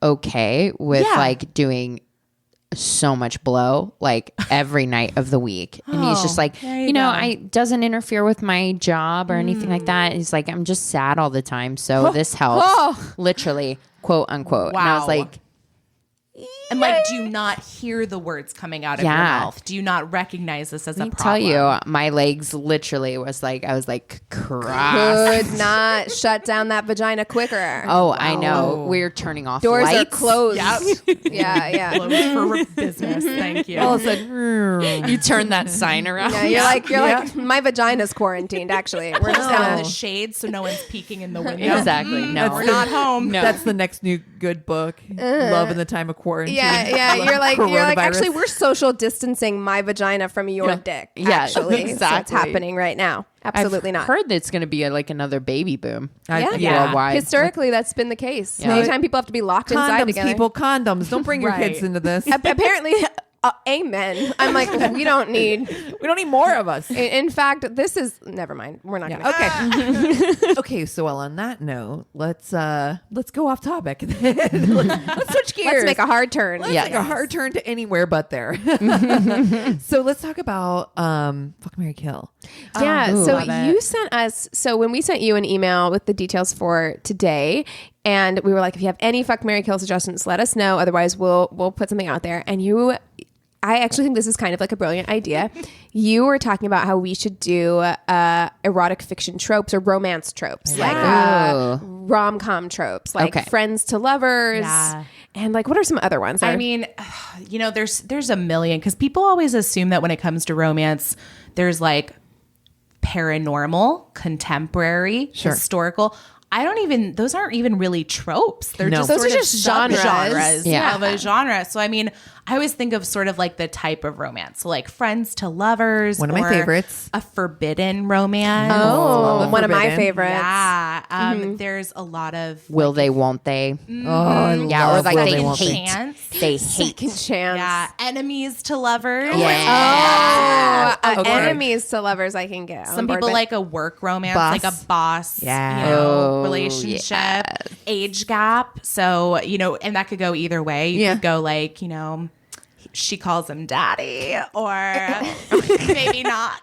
okay with like doing so much blow like every night of the week, and he's just like, you know, I doesn't interfere with my job or anything like that. He's like, I'm just sad all the time, so this helps. Literally, quote unquote. Wow. And I was like, and like, do you not hear the words coming out of your mouth? Do you not recognize this as a problem? Tell you, my legs literally was like, I was like, crossed. Could not shut down that vagina quicker. Oh, wow. I know. We're turning off doors lights. Are closed. Yep. yeah. Closed for business. Thank you. All of a sudden, you turn that sign around. Yeah, you're like, my vagina's quarantined. Actually, we're just down the shades so no one's peeking in the window. Exactly. No, we're not home. No. That's the next new good book. Love in the Time of Quarantine. Yeah. You're like, actually, we're social distancing my vagina from your dick. Yeah, actually, exactly. So it's happening right now. Absolutely not. I've heard that it's going to be like another baby boom. Yeah. Historically, that's been the case. Yeah. Anytime people have to be locked inside together. Condoms. Don't bring your kids into this. Apparently. Amen. I'm like, we don't need more of us. In fact, this is never mind. We're not gonna. Okay. Okay. So, well, on that note, let's go off topic. Let's switch gears. Let's make a hard turn. Make a hard turn to anywhere but there. So let's talk about Fuck, Marry, Kill. Yeah. So you sent us. So when we sent you an email with the details for today. And we were like, if you have any Fuck, Marry, Kill suggestions, let us know. Otherwise, we'll put something out there. And I actually think this is kind of like a brilliant idea. You were talking about how we should do erotic fiction tropes or romance tropes, like rom-com tropes, like friends to lovers. Yeah. And like, what are some other ones? I mean, you know, there's a million, because people always assume that when it comes to romance, there's like paranormal, contemporary, historical. Those aren't even really tropes. They're just those are just genres of a genre. So, I mean, I always think of sort of like the type of romance. So like friends to lovers. One of my favorites. A forbidden romance. Oh, one of my favorites. Yeah. There's a lot of. Will they, won't they? Or like they hate. They hate. Second chance. Yeah. Enemies to lovers. Yeah. Enemies to lovers I can get. Some people like a work romance, like a boss. Yeah. Relationship, age gap. So, you know, and that could go either way. You could go like, you know, she calls him daddy, or maybe not.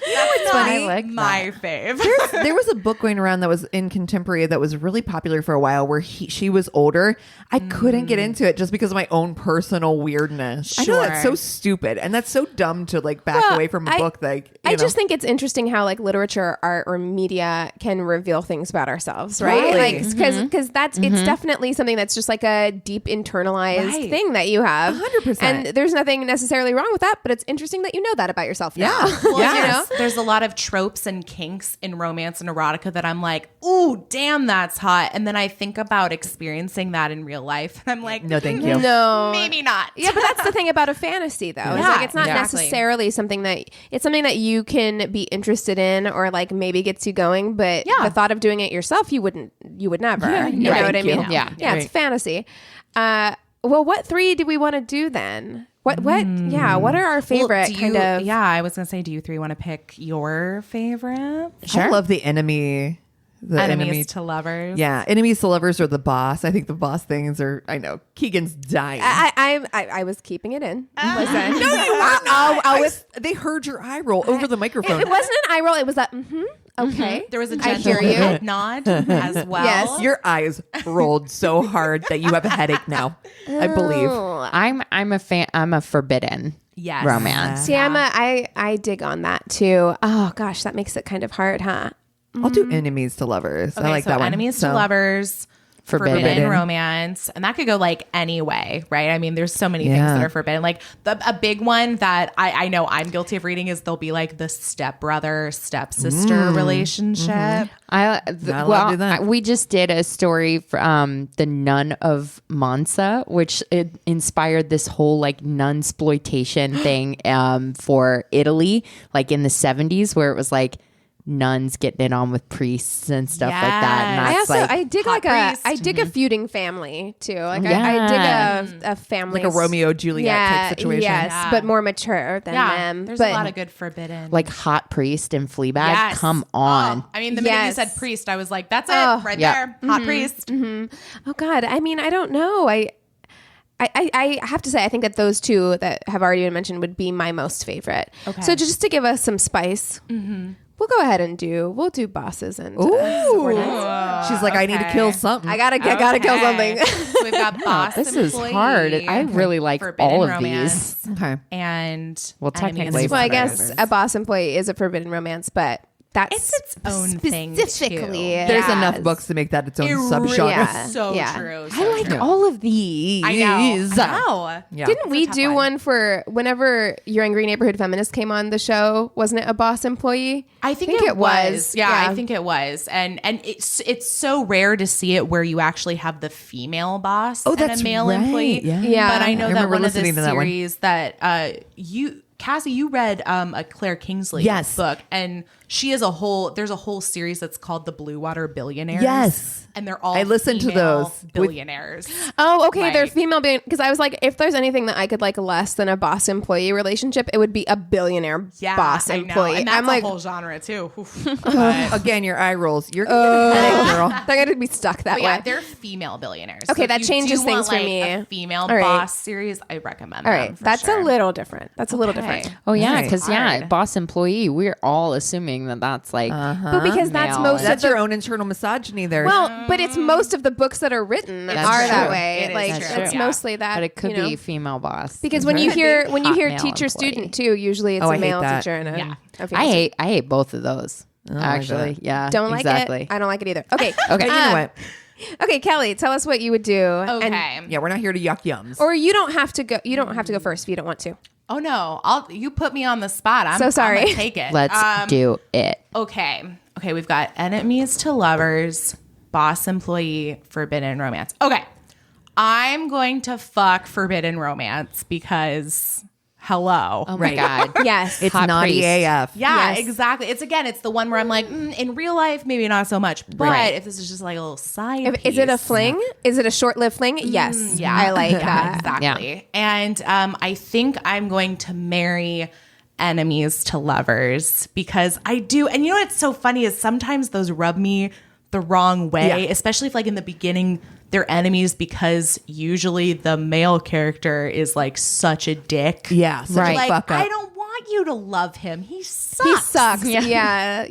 That's funny. Like my fave. There was a book going around that was in contemporary that was really popular for a while, where she was older. I couldn't get into it just because of my own personal weirdness. Sure. I know that's so stupid, and that's so dumb to like back away from a book. Like, I just think it's interesting how like literature, art, or media can reveal things about ourselves, right? Like, because that's it's definitely something that's just like a deep internalized thing that you have. 100%. And there's nothing necessarily wrong with that, but it's interesting that you know that about yourself now. Well, you know? There's a lot of tropes and kinks in romance and erotica that I'm like, ooh, damn, that's hot. And then I think about experiencing that in real life, and I'm like, no, thank you. No, maybe not. Yeah, but that's the thing about a fantasy, though. It's like, it's not necessarily something that you can be interested in, or like maybe gets you going. But the thought of doing it yourself, you would never. Yeah, you know what I mean? Yeah, it's fantasy. Well, what 3 do we want to do then? What are our favorite Yeah, I was gonna say, do you three want to pick your favorite? Sure. I love the enemy. The enemies to lovers. Yeah, enemies to lovers or the boss. I think the boss things are. I know Keegan's dying. I was keeping it in. Listen, no, you were not. They heard your eye roll over the microphone. It wasn't an eye roll. It was that. Okay. There was a gentle head nod as well. Yes. Your eyes rolled so hard that you have a headache now. I believe. I'm a fan. I'm a forbidden romance. See, I dig on that too. Oh gosh, that makes it kind of hard, huh? I'll do enemies to lovers. Okay, I like that one. Enemies to lovers, forbidden romance, and that could go like any way, right? I mean, there's so many things that are forbidden. Like a big one that I know I'm guilty of reading is there'll be like the stepbrother stepsister relationship. We just did a story from the Nun of Mansa, which it inspired this whole like nunsploitation thing for Italy, like in the 70s, where it was like nuns getting it on with priests and stuff like that. And I dig a feuding family too. Like I dig a family, like a Romeo Juliet type situation. Yes, but more mature than them. There's a lot of good forbidden, like hot priest and Fleabag. Come on. I mean, the minute you said priest, I was like, that's it right there. Hot priest. Oh God. I mean, I don't know. I have to say, I think that those two that have already been mentioned would be my most favorite. Okay. So just to give us some spice. We'll go ahead and we'll do bosses and subordinates. She's like, I need to kill something. I gotta kill something. So we've got boss. This is hard. I really like all of these. Okay. And well, technically, I guess a boss employee is a forbidden romance, but that's its own thing specifically. There's enough books to make that its own subgenre. True. I like all of these. I know. Yeah. Didn't we do one for whenever Your Angry Neighborhood Feminist came on the show? Wasn't it a boss employee? I think it was. Yeah, I think it was. And it's so rare to see it where you actually have the female boss and a male employee. Yeah. But I know that one of the series that Cassie, you read a Claire Kingsley book, and she has there's a whole series that's called The Blue Water Billionaires. Yes. And they're all I listened to those billionaires. Oh, okay. Right. They're female because I was like, if there's anything that I could like less than a boss employee relationship, it would be a billionaire boss employee. And that's I'm like, a whole genre too. Again, your eye rolls. You're girl. They're gonna be stuck that way. Yeah, they're female billionaires. Okay, so that changes things for me. A female boss series, I recommend. All right, that's a little different. That's a little different. Oh yeah, because boss employee, we're all assuming that that's like, but because that's most that's their own internal misogyny there. Well, but it's most of the books that are written that way. It's mostly that. But it could be female boss. Because when you hear teacher student too, usually it's a male teacher and a I hate both of those. Actually, don't like it. I don't like it either. Okay, okay. You know what? Okay, Kelly, tell us what you would do. Okay. Yeah, we're not here to yuck yums. Or you don't have to go. You don't have to go first if you don't want to. Oh no, you put me on the spot. I'm so sorry. I'm gonna take it. Let's do it. Okay. We've got enemies to lovers, boss employee, forbidden romance. Okay, I'm going to fuck forbidden romance because. Hello. Oh my God. Yes. It's naughty AF. Yeah, exactly. It's the one where I'm like, in real life, maybe not so much. But if this is just like a little side piece. Is it a fling? Is it a short-lived fling? Yes. Yeah. I like that. Exactly. Yeah. And I think I'm going to marry enemies to lovers because I do. And you know what's so funny is sometimes those rub me the wrong way, especially if like in the beginning they're enemies because usually the male character is like such a dick. Yeah, such a fuck up. I don't want you to love him. He sucks. Yeah.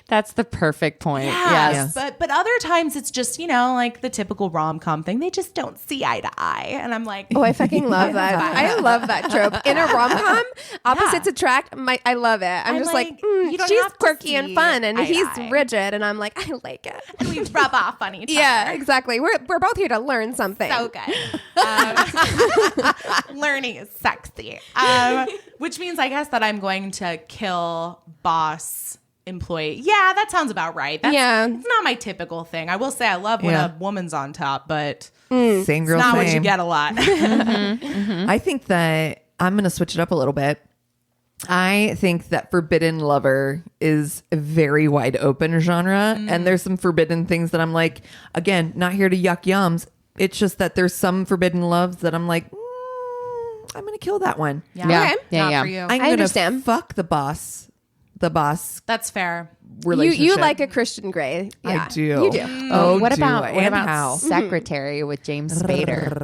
That's the perfect point. Yes. But other times it's just, like the typical rom-com thing. They just don't see eye to eye. And I'm like, oh, I fucking love that. I love that trope. In a rom-com, opposites attract. I love it. I'm just like she's quirky and fun and he's rigid. And I'm like, I like it. And we rub off on each other. Yeah, exactly. We're both here to learn something. So good. Learning is sexy. Which means I guess that I'm going to kill boss employee. Yeah, that sounds about right. It's not my typical thing. I will say I love when a woman's on top, but same girl, it's not same. what you get a lot. I think that I'm going to switch it up a little bit. I think that forbidden lover is a very wide open genre. And there's some forbidden things that I'm like, again, not here to yuck yums. It's just that there's some forbidden loves that I'm like, I'm going to kill that one. Yeah. Okay. Not for you. I'm I going to understand. fuck the boss. That's fair. Relationship. You like a Christian Grey. Yeah, I do. You do. Oh, what do about I? what And about how? Secretary with James Spader?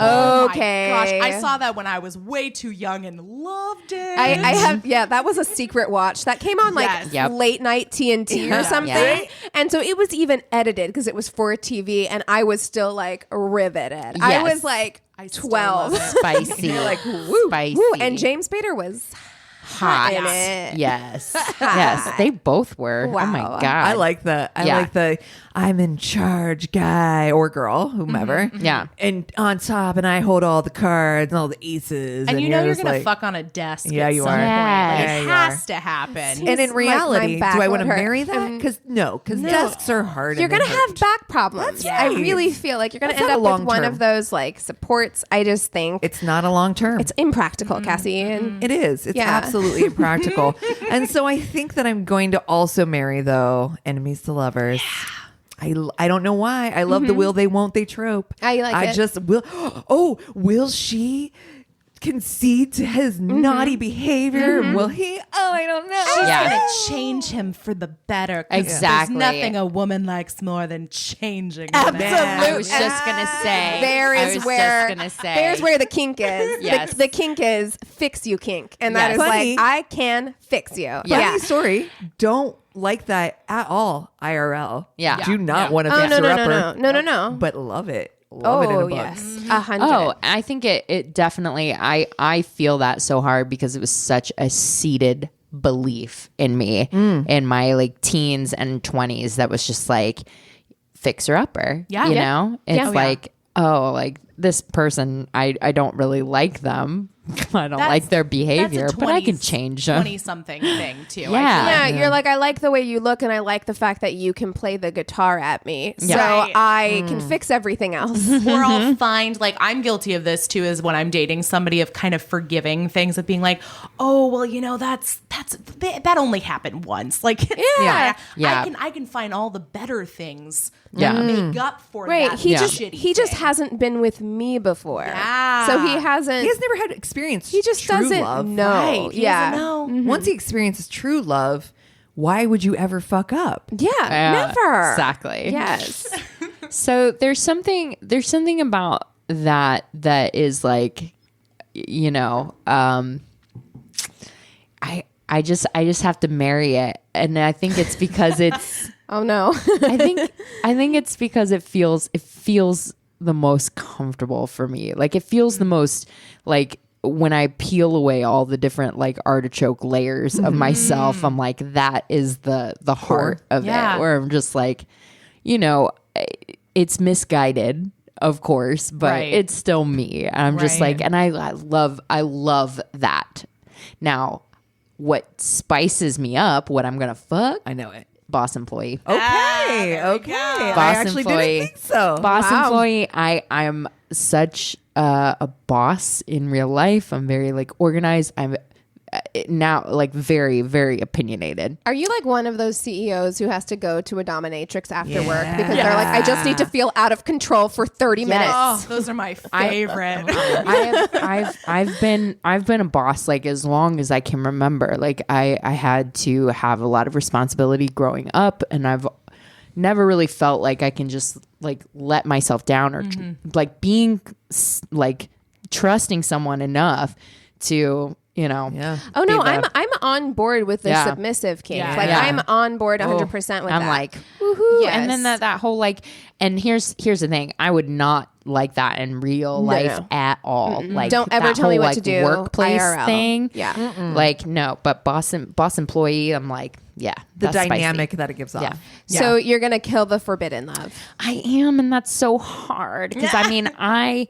Okay. My gosh, I saw that when I was way too young and loved it. I have, that was a secret watch that came on like Yes. Yep. late night TNT or something. Yeah. And so it was even edited because it was for TV and I was still like riveted. I Yes. was like still 12. love it. Spicy. You're like, woo. Spicy. Woo, and James Spader was hot. in it. Yes. Yes. They both were. Wow. Oh my God. I like the I'm in charge guy or girl, whomever. Yeah. And on top, and I hold all the cards and all the aces. And you know you're just gonna like, fuck on a desk. Yeah, at you some are. point. Yeah. Like, Yeah, it you has are. to happen. And in Like, reality, my back do I want to would hurt. marry that? Because desks are hard. You're and they going to have hurt. back problems. That's I right. really feel like you're going to That's end not up a with one long-term. of those like supports. I just think It's not a long term. it's impractical, Cassie. And It is. It's Yeah. absolutely impractical. And so I think that I'm going to also marry, though, enemies to lovers. I don't know why. I love the will they won't they trope. I like it. just will. Oh, will she concede to his naughty behavior? Will he? Oh, I don't know. She's Yeah. gonna change him for the better. 'Cause Exactly. There's nothing a woman likes more than changing. Absolutely. I was just gonna say. there's where the kink is. Yes. The kink is fix you kink. And that Yes. is Funny. like, I can fix you. Funny story. Don't like that at all. IRL. Yeah. Do not Yeah. want to Oh, fix no, her no, upper. no. But love it. Love it in a Oh, book. yes. 100. Oh, I think it definitely, I feel that so hard because it was such a seated belief in me in my like teens and 20s that was just like fixer upper. Yeah. You Yeah. know? It's Yeah. like, oh, like this person, I don't really like them. I don't like their behavior, but I can change them. 20-something thing too. Yeah. Yeah, you're like, I like the way you look and I like the fact that you can play the guitar at me. So Right. I can fix everything else. Or I'll find, like, I'm guilty of this too, is when I'm dating somebody of kind of forgiving things, of being like, oh, well, you know, that only happened once. Like, Yeah. I can find all the better things Yeah. that make up for Right. that He shitty just thing. hasn't been with me before. Yeah. So he hasn't. He has never had experience. He just true doesn't love. know. Right. He Yeah. doesn't know. Once he experiences true love, why would you ever fuck up? Yeah. Never. Exactly. Yes. So there's something about that is like, you know, I just have to marry it, and I think it's because it's Oh no. I think it's because it feels the most comfortable for me. Like it feels the most like when I peel away all the different like artichoke layers of myself, I'm like, that is the heart of Yeah. it, where I'm just like, you know, it's misguided, of course, but Right. it's still me. And I'm just Right. like, and I love that. Now, what spices me up, what I'm gonna fuck, I know it. boss employee. Okay, okay. I actually employee. didn't think so. Boss Wow. employee. I'm such a boss in real life. I'm very like organized. I'm now like very, very opinionated. Are you like one of those CEOs who has to go to a dominatrix after work Yeah. because they're like, I just need to feel out of control for 30 minutes? Oh, those are my favorite. I've been a boss like as long as I can remember. Like I had to have a lot of responsibility growing up, and I've never really felt like I can just like let myself down or like being like trusting someone enough to, you know. Yeah. Oh no, be the- I'm on board with the Yeah. submissive kink. Yeah. Like Yeah. I'm on board 100% with I'm that. like, woohoo. Yes. And then that whole like, and here's the thing. I would not like that in real life no. at all. Like, Don't ever that tell me whole, what like, to do. workplace IRL. thing. Yeah. Like, no, but boss employee, I'm like, yeah. The that's dynamic spicy. that it gives off. Yeah. So you're going to kill the forbidden love. I am, and that's so hard. Because I mean, I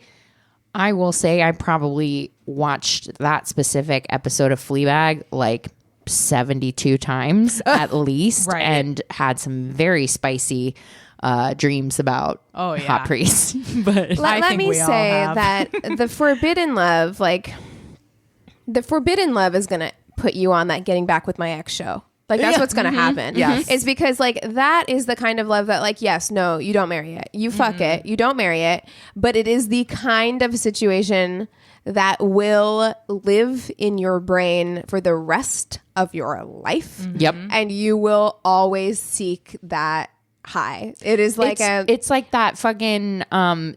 will say I probably watched that specific episode of Fleabag like 72 times at least, Right. and had some very spicy dreams about hot priests. But Let think me we all say have. that the forbidden love, like the forbidden love is going to put you on that Getting Back with My Ex show. Like that's what's going to happen. Yes. It's because like that is the kind of love that like, yes, no, you don't marry it. You fuck it. You don't marry it. But it is the kind of situation that will live in your brain for the rest of your life. Yep. And you will always seek that high. It is like it's like that fucking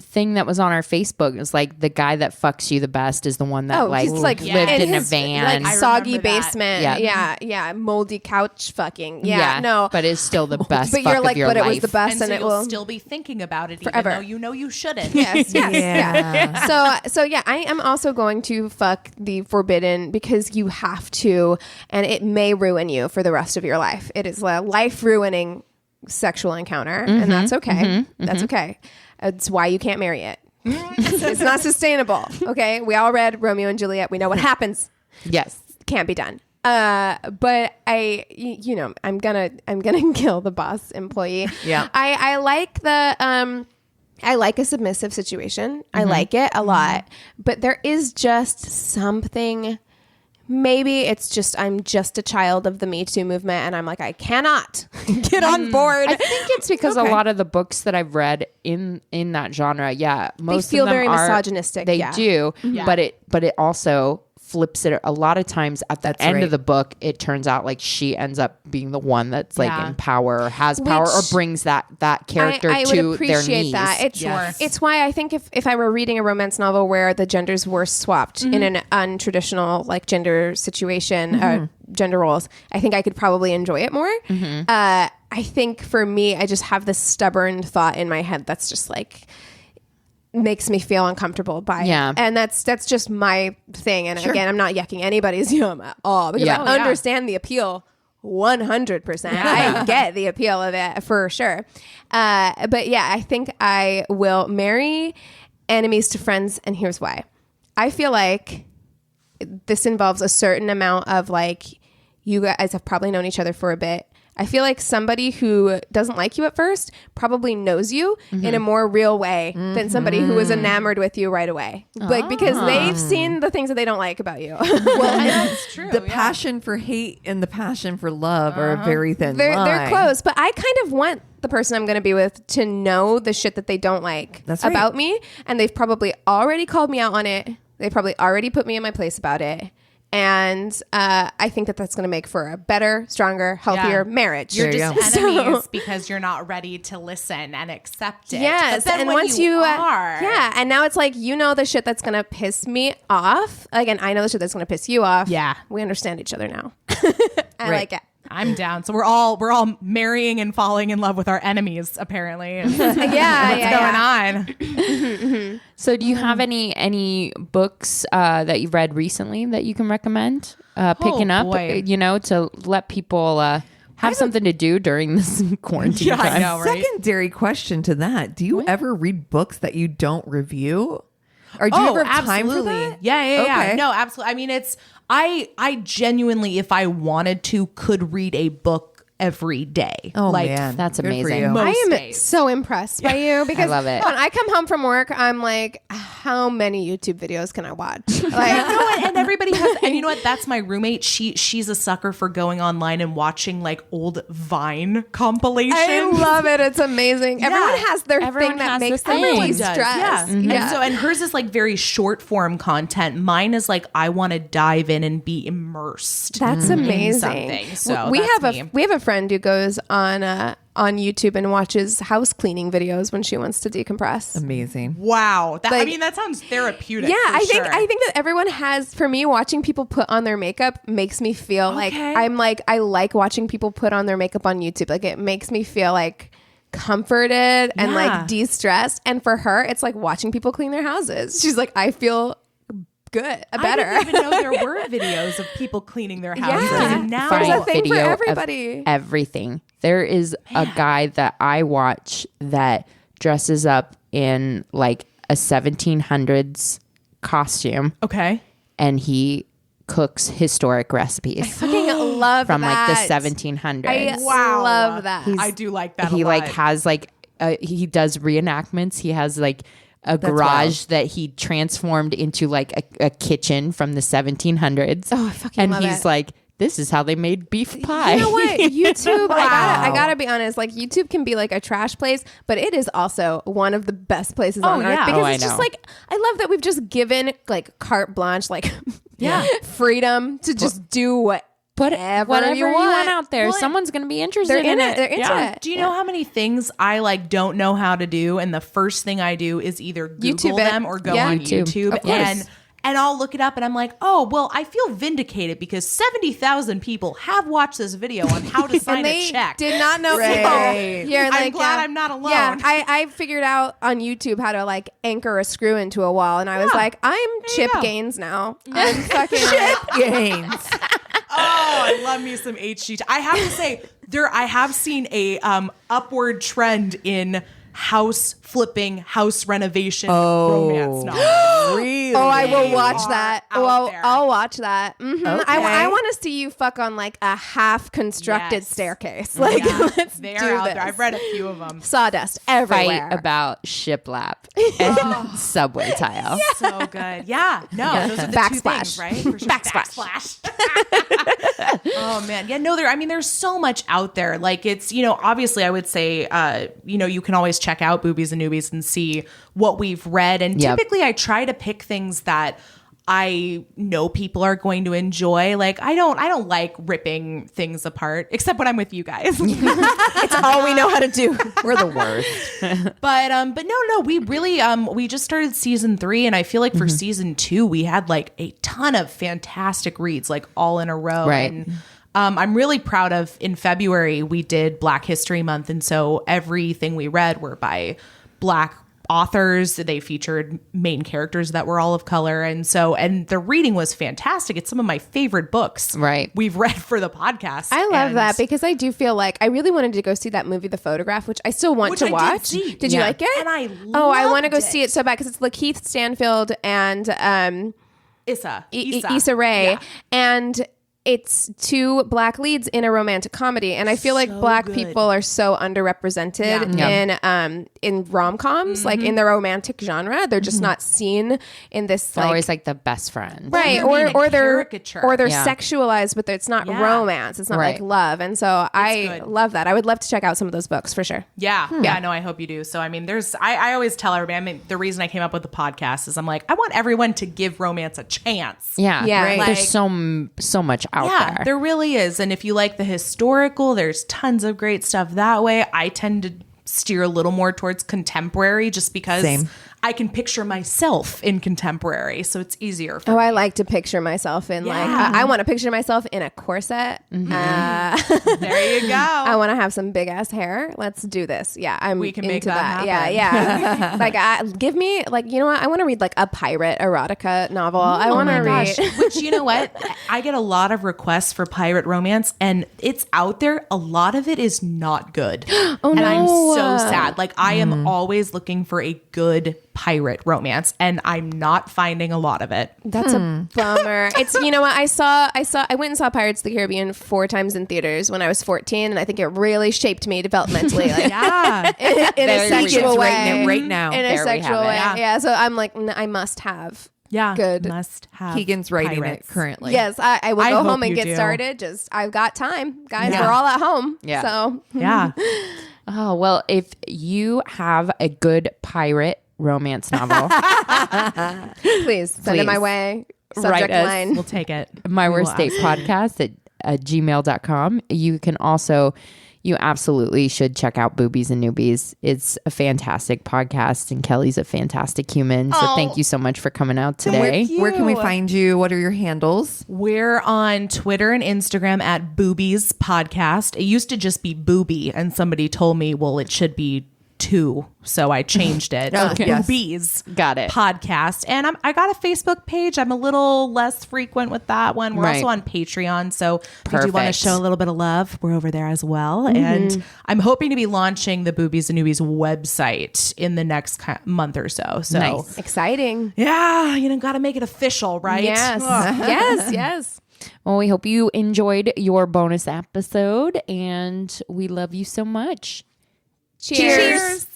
thing that was on our Facebook. It was like the guy that fucks you the best is the one that lived in a van, like soggy basement. Yeah. Yeah, moldy couch fucking. Yeah, no, but it's still the best. But you're like, but it was the best, and it you'll will still be thinking about it forever. even though you know you shouldn't. Yes. Yeah. So yeah, I am also going to fuck the forbidden because you have to, and it may ruin you for the rest of your life. It is a life ruining sexual encounter, and that's okay. That's okay. It's why you can't marry it. It's not sustainable. Okay, we all read Romeo and Juliet. We know what happens. Yes, can't be done. But I'm gonna kill the boss employee. Yeah, I like the I like a submissive situation. I like it a lot, but there is just something. Maybe it's just I'm just a child of the metoo movement, and I'm like, I cannot get on board. I think it's because a lot of the books that I've read in that genre, most they feel of them very are misogynistic. They do, but it also flips it a lot of times at the end of the book. It turns out like she ends up being the one that's like in power, or has power, or brings that character I to would appreciate their knees. that. It's why I think if I were reading a romance novel where the genders were swapped in an untraditional like gender situation, gender roles, I think I could probably enjoy it more. I think for me, I just have this stubborn thought in my head that's just like makes me feel uncomfortable by it. And that's just my thing. And again, I'm not yucking anybody's yum at all because I understand the appeal 100%. I get the appeal of it for sure. But yeah, I think I will marry enemies to friends, and here's why. I feel like this involves a certain amount of like, you guys have probably known each other for a bit. I feel like somebody who doesn't like you at first probably knows you in a more real way than somebody who is enamored with you right away. Like, because they've seen the things that they don't like about you. Well, that's true. The passion for hate and the passion for love are a very thin line. They're close, but I kind of want the person I'm going to be with to know the shit that they don't like about me. And they've probably already called me out on it. They probably already put me in my place about it. And I think that's going to make for a better, stronger, healthier marriage. You're just enemies because you're not ready to listen and accept it. Yes, but then and once you are, and now it's like the shit that's going to piss me off. Like, and I know the shit that's going to piss you off. Yeah, we understand each other now. I like it. I'm down. So we're all marrying and falling in love with our enemies, apparently. What's going on? So do you have any books that you've read recently that you can recommend picking up, to let people have something to do during this quarantine time? I know, right? Secondary question to that. Do you ever read books that you don't review? Or do you ever have time for that? Yeah. No, absolutely. I mean, I genuinely, if I wanted to, could read a book every day. Oh, man. That's amazing. I am so impressed by you because I love it. When I come home from work, I'm like, how many YouTube videos can I watch? Like, and everybody has, and you know what? That's my roommate. She's a sucker for going online and watching like old Vine compilations. I love it. It's amazing. Everyone has their thing that makes them de-stress. Yeah. And hers is like very short form content. Mine is like, I want to dive in and be immersed. That's amazing. So we have a friend who goes on YouTube and watches house cleaning videos when she wants to decompress. Amazing. Wow. That sounds therapeutic. Yeah, I think that everyone has. For me, watching people put on their makeup makes me feel like I like watching people put on their makeup on YouTube. Like, it makes me feel like comforted and like de-stressed. And for her, it's like watching people clean their houses. She's like, I feel good, better. I didn't even know there were videos of people cleaning their houses. Yeah. And now there's a thing for video everybody. Of everything. There is a guy that I watch that dresses up in like a 1700s costume. Okay. And he cooks historic recipes. I fucking love from that. like the 1700s. I love that. I do like that. He a lot. like has like he does reenactments. He has like a garage that he transformed into like a kitchen from the 1700s. Oh, I fucking love it. And he's like this is how they made beef pie. You know what? YouTube, I gotta be honest, like YouTube can be like a trash place, but it is also one of the best places on earth because it's just like, I love that we've just given like carte blanche, like freedom to just do whatever you want out there. Someone's going to be interested in it. They're into it. Do you know how many things I like don't know how to do? And the first thing I do is either Google them or go on YouTube. And I'll look it up and I'm like, oh, well, I feel vindicated because 70,000 people have watched this video on how to sign a check. Did not know. Right. I'm glad I'm not alone. Yeah, I figured out on YouTube how to like anchor a screw into a wall, and I was like, I'm Chip Gaines now. I'm fucking Chip Gaines. Oh, I love me some HG. I have to say, I have seen a upward trend in house flipping, house renovation romance novels. Really? Oh, I will watch that. I'll watch that. Mm-hmm. Okay. I want to see you fuck on like a half constructed staircase. Like, let's do this. There. I've read a few of them. Sawdust everywhere. Fight about shiplap and subway tile. So good. Yeah. No, those are the two things, right? For sure. Backsplash. Oh man. Yeah, no, there's so much out there. Like it's, obviously I would say, you can always check out Boobies and Noobies and see what we've read. And typically I try to pick things that I know people are going to enjoy. Like I don't like ripping things apart, except when I'm with you guys. It's all we know how to do. We're the worst. But no, we really we just started season 3, and I feel like for season 2 we had like a ton of fantastic reads, like all in a row. Right. And I'm really proud of, in February we did Black History Month, and so everything we read were by Black authors. They featured main characters that were all of color, and the reading was fantastic. It's some of my favorite books we've read for the podcast. I love that because I do feel like I really wanted to go see that movie The Photograph, which I still want to watch. Did you like it? And I want to go see it so bad because it's Lakeith Stanfield and Issa Rae, and it's 2 Black leads in a romantic comedy, and I feel like Black people are so underrepresented in rom-coms, like in the romantic genre. They're just not seen in this. They're always like the best friend, right? Or they're sexualized, but it's not romance. It's not like love, and so I love that. I would love to check out some of those books for sure. Yeah, no, I hope you do. So I always tell everybody. The reason I came up with the podcast is I'm like, I want everyone to give romance a chance. Yeah. Right. Like, there's so much out there. There really is. And if you like the historical, there's tons of great stuff that way. I tend to steer a little more towards contemporary just because I can picture myself in contemporary, so it's easier for me. I like to picture myself in I want to picture myself in a corset. There you go. I want to have some big ass hair. Let's do this. Yeah, we can into make that happen. Yeah. Like give me you know what? I want to read like a pirate erotica novel. I want to read. Which, you know what? I get a lot of requests for pirate romance, and it's out there. A lot of it is not good. And I'm so sad. Like I am always looking for a good pirate romance, and I'm not finding a lot of it. That's a bummer. It's, you know what, I went and saw Pirates of the Caribbean 4 times in theaters when I was 14, and I think it really shaped me developmentally, like in a sexual way right now. In a sexual way. Yeah. So I'm like, I must have good. Must have. Keegan's writing pirates. it currently. Yes, I will go home and get started. Just I've got time, guys. We're all at home. Yeah. So Oh, well, if you have a good pirate romance novel, please send it my way. Subject line. We'll take it. My Worst Date Podcast at gmail.com. You absolutely should check out Boobies and Noobies. It's a fantastic podcast, and Kelly's a fantastic human. So thank you so much for coming out today. Where can we find you? What are your handles? We're on Twitter and Instagram at Boobies Podcast. It used to just be Booby, and somebody told me, well, it should be 2, so I changed it. Boobies, got it. Podcast, and I got a Facebook page. I'm a little less frequent with that one. We're also on Patreon, so if you do want to show a little bit of love, we're over there as well. And I'm hoping to be launching the Boobies and Noobies website in the next month or so. So nice. Exciting. Yeah, got to make it official, right? Yes. Yes. Well, we hope you enjoyed your bonus episode, and we love you so much. Cheers.